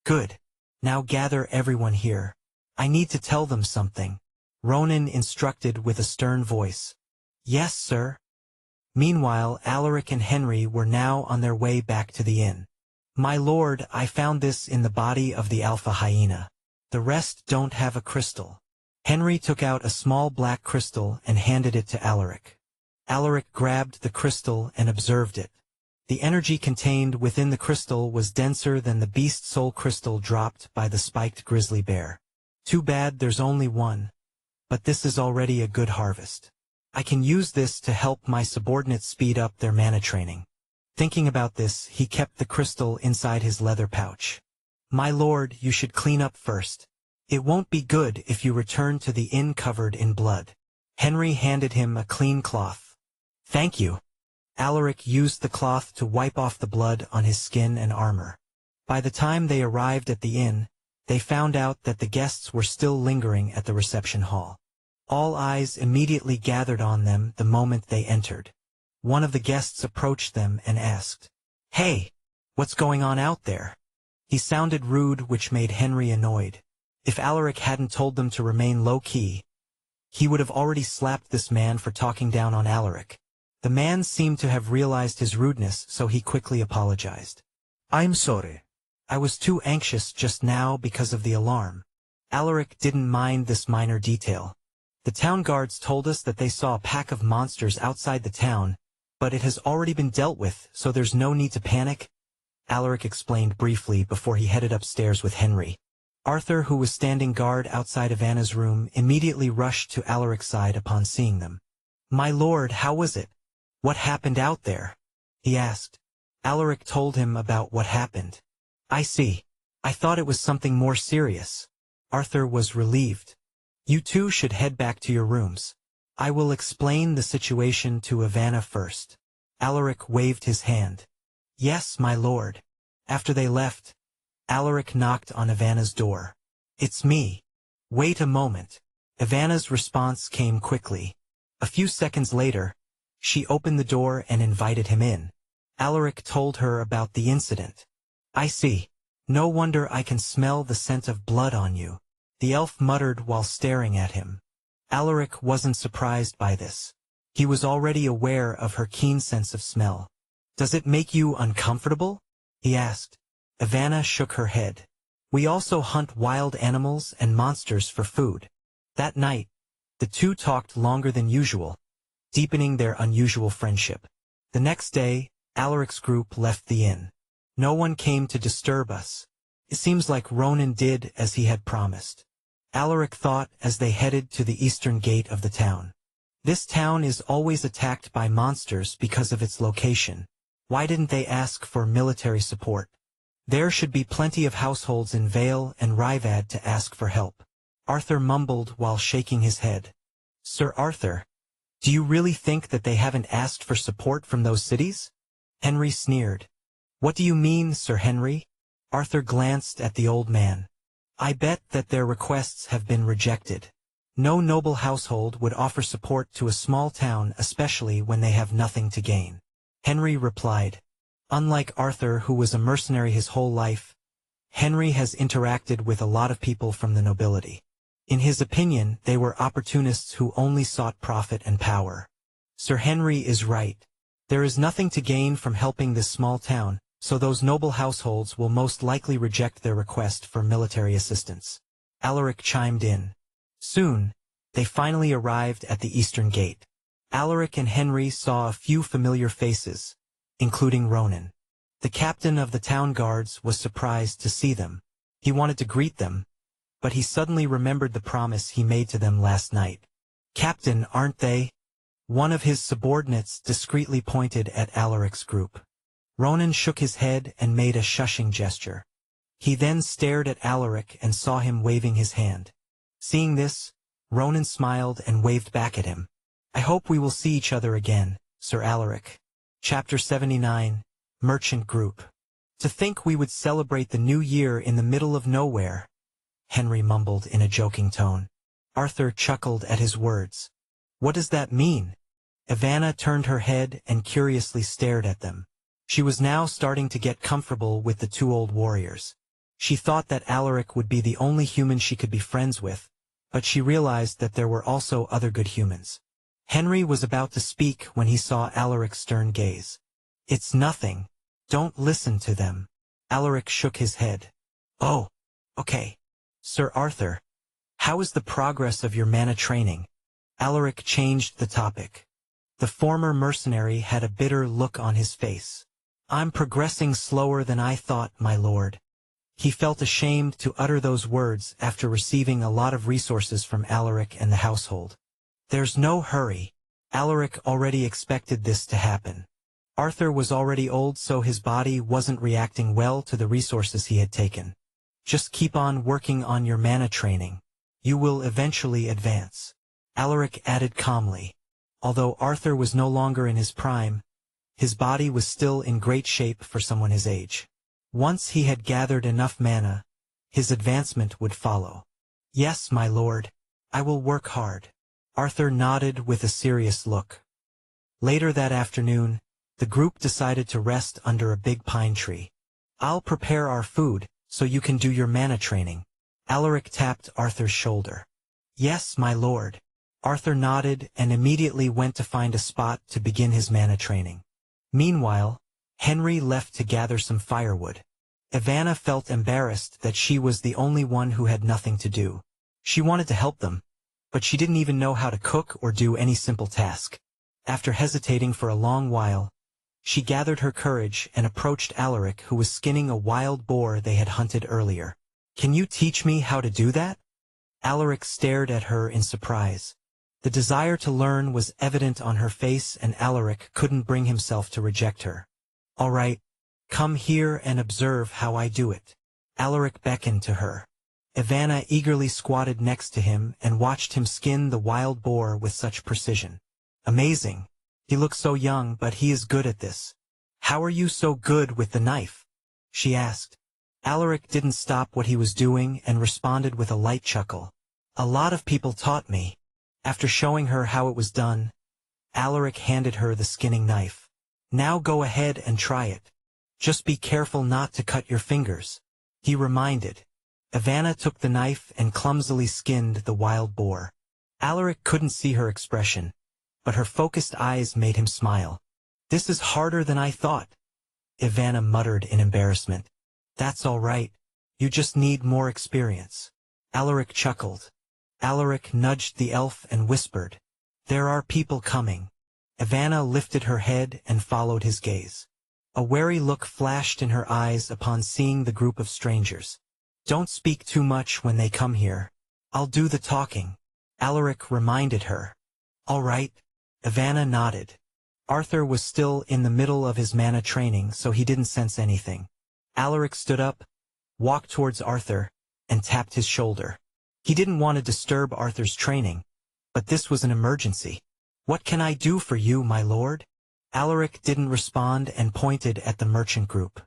Good. Now gather everyone here. I need to tell them something. Ronan instructed with a stern voice. Yes, sir. Meanwhile, Alaric and Henry were now on their way back to the inn. My lord, I found this in the body of the alpha hyena. The rest don't have a crystal. Henry took out a small black crystal and handed it to Alaric. Alaric grabbed the crystal and observed it. The energy contained within the crystal was denser than the beast soul crystal dropped by the spiked grizzly bear. Too bad there's only one. But this is already a good harvest. I can use this to help my subordinates speed up their mana training. Thinking about this, he kept the crystal inside his leather pouch. My lord, you should clean up first. It won't be good if you return to the inn covered in blood. Henry handed him a clean cloth. Thank you. Alaric used the cloth to wipe off the blood on his skin and armor. By the time they arrived at the inn, they found out that the guests were still lingering at the reception hall. All eyes immediately gathered on them the moment they entered. One of the guests approached them and asked, Hey, what's going on out there? He sounded rude, which made Henry annoyed. If Alaric hadn't told them to remain low-key, he would have already slapped this man for talking down on Alaric. The man seemed to have realized his rudeness, so he quickly apologized. I'm sorry. I was too anxious just now because of the alarm. Alaric didn't mind this minor detail. The town guards told us that they saw a pack of monsters outside the town, but it has already been dealt with, so there's no need to panic. Alaric explained briefly before he headed upstairs with Henry. Arthur, who was standing guard outside Ivana's room, immediately rushed to Alaric's side upon seeing them. My lord, how was it? What happened out there? He asked. Alaric told him about what happened. I see. I thought it was something more serious. Arthur was relieved. You two should head back to your rooms. I will explain the situation to Ivana first. Alaric waved his hand. Yes, my lord. After they left, Alaric knocked on Ivana's door. It's me. Wait a moment. Ivana's response came quickly. A few seconds later, she opened the door and invited him in. Alaric told her about the incident. I see. No wonder I can smell the scent of blood on you, the elf muttered while staring at him. Alaric wasn't surprised by this. He was already aware of her keen sense of smell. Does it make you uncomfortable? He asked. Ivana shook her head. We also hunt wild animals and monsters for food. That night, the two talked longer than usual, deepening their unusual friendship. The next day, Alaric's group left the inn. No one came to disturb us. It seems like Ronan did as he had promised. Alaric thought as they headed to the eastern gate of the town. This town is always attacked by monsters because of its location. Why didn't they ask for military support? There should be plenty of households in Vale and Ryvad to ask for help. Arthur mumbled while shaking his head. Sir Arthur, do you really think that they haven't asked for support from those cities? Henry sneered. What do you mean, Sir Henry? Arthur glanced at the old man. I bet that their requests have been rejected. No noble household would offer support to a small town, especially when they have nothing to gain. Henry replied. Unlike Arthur, who was a mercenary his whole life, Henry has interacted with a lot of people from the nobility. In his opinion, they were opportunists who only sought profit and power. Sir Henry is right. There is nothing to gain from helping this small town, so those noble households will most likely reject their request for military assistance. Alaric chimed in. Soon, they finally arrived at the eastern gate. Alaric and Henry saw a few familiar faces, including Ronan. The captain of the town guards was surprised to see them. He wanted to greet them, but he suddenly remembered the promise he made to them last night. Captain, aren't they? One of his subordinates discreetly pointed at Alaric's group. Ronan shook his head and made a shushing gesture. He then stared at Alaric and saw him waving his hand. Seeing this, Ronan smiled and waved back at him. I hope we will see each other again, Sir Alaric. Chapter 79, Merchant Group. To think we would celebrate the new year in the middle of nowhere, Henry mumbled in a joking tone. Arthur chuckled at his words. What does that mean? Ivana turned her head and curiously stared at them. She was now starting to get comfortable with the two old warriors. She thought that Alaric would be the only human she could be friends with, but she realized that there were also other good humans. Henry was about to speak when he saw Alaric's stern gaze. "It's nothing. Don't listen to them." Alaric shook his head. "Oh, okay. Sir Arthur, how is the progress of your mana training?" Alaric changed the topic. The former mercenary had a bitter look on his face. "I'm progressing slower than I thought, my lord." He felt ashamed to utter those words after receiving a lot of resources from Alaric and the household. "There's no hurry." Alaric already expected this to happen. Arthur was already old, so his body wasn't reacting well to the resources he had taken. "Just keep on working on your mana training. You will eventually advance," Alaric added calmly. Although Arthur was no longer in his prime, his body was still in great shape for someone his age. Once he had gathered enough mana, his advancement would follow. "Yes, my lord. I will work hard." Arthur nodded with a serious look. Later that afternoon, the group decided to rest under a big pine tree. "I'll prepare our food, so you can do your mana training." Alaric tapped Arthur's shoulder. "Yes, my lord." Arthur nodded and immediately went to find a spot to begin his mana training. Meanwhile, Henry left to gather some firewood. Ivana felt embarrassed that she was the only one who had nothing to do. She wanted to help them, but she didn't even know how to cook or do any simple task. After hesitating for a long while, she gathered her courage and approached Alaric, who was skinning a wild boar they had hunted earlier. "Can you teach me how to do that?" Alaric stared at her in surprise. The desire to learn was evident on her face, and Alaric couldn't bring himself to reject her. "All right, come here and observe how I do it." Alaric beckoned to her. Ivana eagerly squatted next to him and watched him skin the wild boar with such precision. "Amazing. He looks so young, but he is good at this." "How are you so good with the knife?" she asked. Alaric didn't stop what he was doing and responded with a light chuckle. "A lot of people taught me." After showing her how it was done, Alaric handed her the skinning knife. "Now go ahead and try it. Just be careful not to cut your fingers," he reminded. Ivana took the knife and clumsily skinned the wild boar. Alaric couldn't see her expression, but her focused eyes made him smile. "This is harder than I thought," Ivana muttered in embarrassment. "That's all right. You just need more experience." Alaric chuckled. Alaric nudged the elf and whispered, "There are people coming." Ivana lifted her head and followed his gaze. A wary look flashed in her eyes upon seeing the group of strangers. "Don't speak too much when they come here. I'll do the talking," Alaric reminded her. "All right." Ivana nodded. Arthur was still in the middle of his mana training, so he didn't sense anything. Alaric stood up, walked towards Arthur, and tapped his shoulder. He didn't want to disturb Arthur's training, but this was an emergency. "What can I do for you, my lord?" Alaric didn't respond and pointed at the merchant group.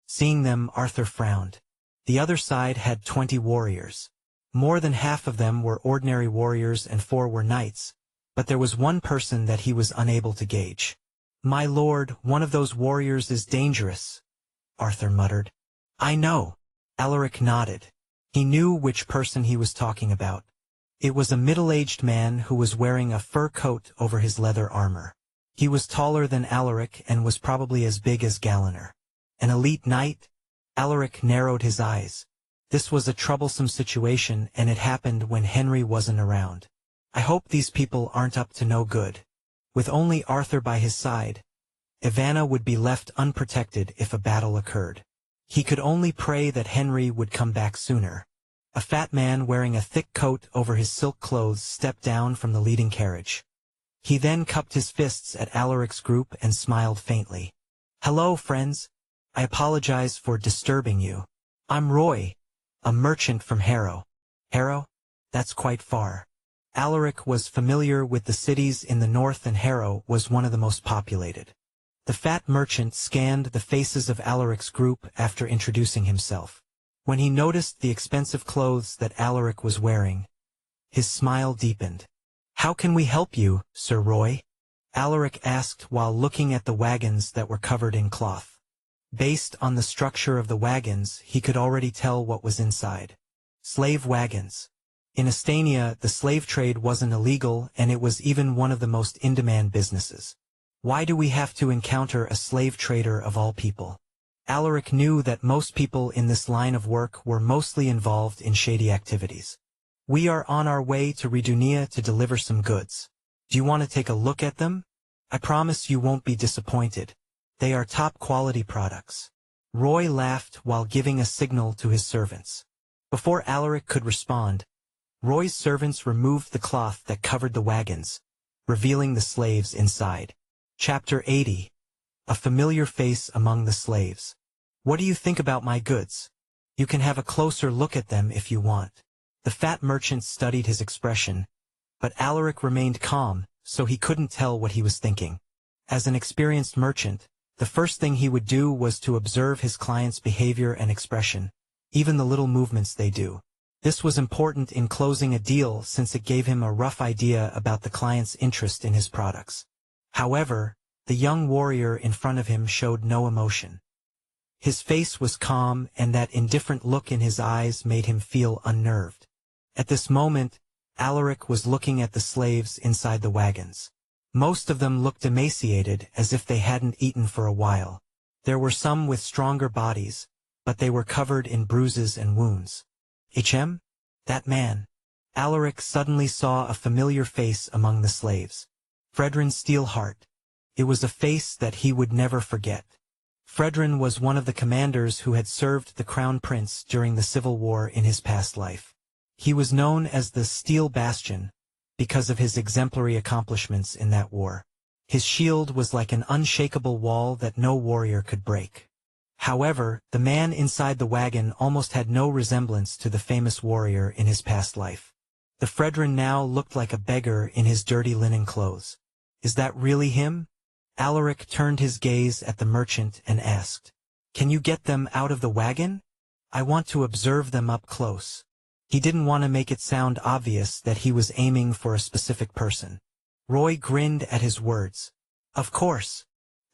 Seeing them, Arthur frowned. The other side had 20 warriors. More than half of them were ordinary warriors and 4 were knights, but there was one person that he was unable to gauge. "My lord, one of those warriors is dangerous," Arthur muttered. "I know." Alaric nodded. He knew which person he was talking about. It was a middle-aged man who was wearing a fur coat over his leather armor. He was taller than Alaric and was probably as big as Galliner. An elite knight? Alaric narrowed his eyes. This was a troublesome situation, and it happened when Henry wasn't around. "I hope these people aren't up to no good." With only Arthur by his side, Ivana would be left unprotected if a battle occurred. He could only pray that Henry would come back sooner. A fat man wearing a thick coat over his silk clothes stepped down from the leading carriage. He then cupped his fists at Alaric's group and smiled faintly. "Hello, friends. I apologize for disturbing you. I'm Roy, a merchant from Harrow." "Harrow? That's quite far." Alaric was familiar with the cities in the north, and Harrow was one of the most populated. The fat merchant scanned the faces of Alaric's group after introducing himself. When he noticed the expensive clothes that Alaric was wearing, his smile deepened. "How can we help you, Sir Roy?" Alaric asked while looking at the wagons that were covered in cloth. Based on the structure of the wagons, he could already tell what was inside. Slave wagons. In Estonia, the slave trade wasn't illegal, and it was even one of the most in-demand businesses. Why do we have to encounter a slave trader of all people? Alaric knew that most people in this line of work were mostly involved in shady activities. We are on our way to Ridunia to deliver some goods. Do you want to take a look at them? I promise you won't be disappointed. They are top-quality products. Roy laughed while giving a signal to his servants. Before Alaric could respond, Roy's servants removed the cloth that covered the wagons, revealing the slaves inside. Chapter 80. A familiar face among the slaves. What do you think about my goods? You can have a closer look at them if you want. The fat merchant studied his expression, but Alaric remained calm, so he couldn't tell what he was thinking. As an experienced merchant, the first thing he would do was to observe his clients' behavior and expression, even the little movements they do. This was important in closing a deal since it gave him a rough idea about the client's interest in his products. However, the young warrior in front of him showed no emotion. His face was calm, and that indifferent look in his eyes made him feel unnerved. At this moment, Alaric was looking at the slaves inside the wagons. Most of them looked emaciated, as if they hadn't eaten for a while. There were some with stronger bodies, but they were covered in bruises and wounds. That man. Alaric suddenly saw a familiar face among the slaves. Fredrin Steelheart. It was a face that he would never forget. Fredrin was one of the commanders who had served the Crown Prince during the Civil War in his past life. He was known as the Steel Bastion because of his exemplary accomplishments in that war. His shield was like an unshakable wall that no warrior could break. However, the man inside the wagon almost had no resemblance to the famous warrior in his past life. The Fredrin now looked like a beggar in his dirty linen clothes. Is that really him? Alaric turned his gaze at the merchant and asked, "Can you get them out of the wagon? I want to observe them up close." He didn't want to make it sound obvious that he was aiming for a specific person. Roy grinned at his words. "Of course."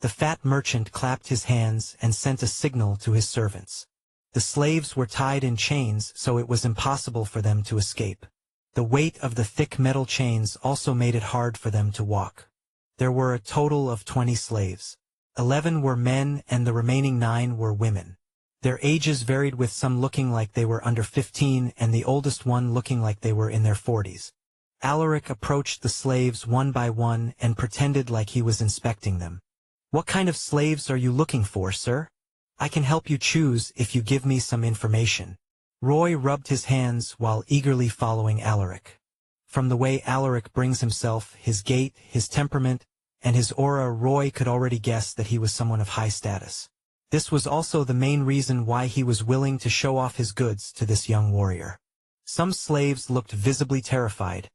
The fat merchant clapped his hands and sent a signal to his servants. The slaves were tied in chains, so it was impossible for them to escape. The weight of the thick metal chains also made it hard for them to walk. There were a total of 20 slaves. 11 were men and the remaining 9 were women. Their ages varied, with some looking like they were under 15 and the oldest one looking like they were in their 40s. Alaric approached the slaves one by one and pretended like he was inspecting them. "What kind of slaves are you looking for, sir? I can help you choose if you give me some information." Roy rubbed his hands while eagerly following Alaric. From the way Alaric brings himself, his gait, his temperament, and his aura, Roy could already guess that he was someone of high status. This was also the main reason why he was willing to show off his goods to this young warrior. Some slaves looked visibly terrified,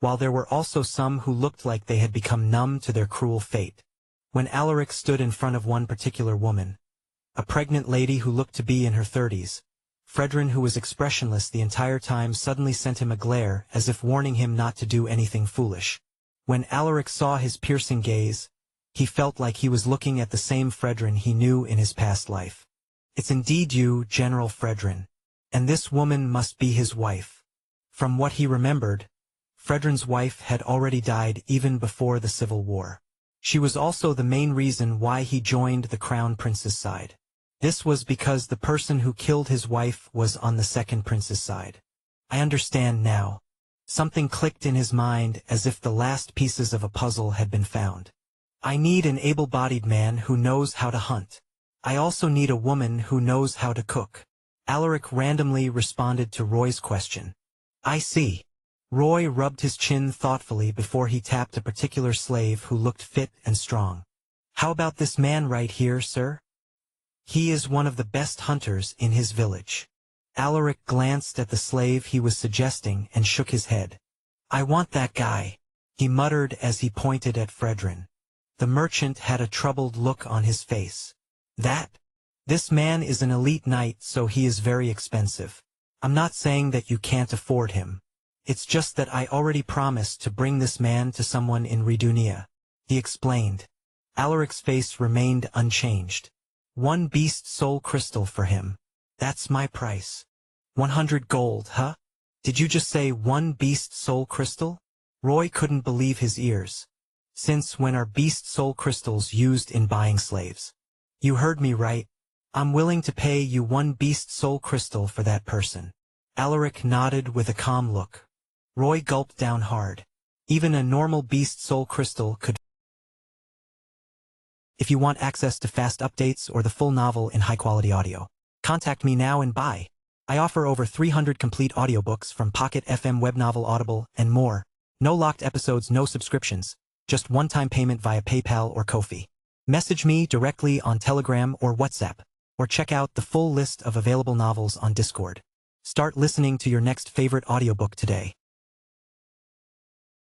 while there were also some who looked like they had become numb to their cruel fate. When Alaric stood in front of one particular woman, a pregnant lady who looked to be in her 30s, Fredrin, who was expressionless the entire time, suddenly sent him a glare as if warning him not to do anything foolish. When Alaric saw his piercing gaze, he felt like he was looking at the same Fredrin he knew in his past life. "It's indeed you, General Fredrin, and this woman must be his wife." From what he remembered, Fredrin's wife had already died even before the Civil War. She was also the main reason why he joined the Crown Prince's side. This was because the person who killed his wife was on the second prince's side. "I understand now." Something clicked in his mind as if the last pieces of a puzzle had been found. "I need an able-bodied man who knows how to hunt. I also need a woman who knows how to cook." Alaric randomly responded to Roy's question. "I see." Roy rubbed his chin thoughtfully before he tapped a particular slave who looked fit and strong. "How about this man right here, sir? He is one of the best hunters in his village." Alaric glanced at the slave he was suggesting and shook his head. "I want that guy," he muttered as he pointed at Fredrin. The merchant had a troubled look on his face. This man is an elite knight, so he is very expensive. I'm not saying that you can't afford him. It's just that I already promised to bring this man to someone in Ridunia," he explained. Alaric's face remained unchanged. 1 beast soul crystal for him. That's my price. 100 gold, huh? Did you just say 1 beast soul crystal? Roy couldn't believe his ears. Since when are beast soul crystals used in buying slaves? You heard me right. I'm willing to pay you 1 beast soul crystal for that person. Alaric nodded with a calm look. Roy gulped down hard. Even a normal beast soul crystal could. If you want access to fast updates or the full novel in high-quality audio, contact me now and buy. I offer over 300 complete audiobooks from Pocket FM, Webnovel, Audible, and more. No locked episodes, no subscriptions, just one-time payment via PayPal or Ko-fi. Message me directly on Telegram or WhatsApp, or check out the full list of available novels on Discord. Start listening to your next favorite audiobook today.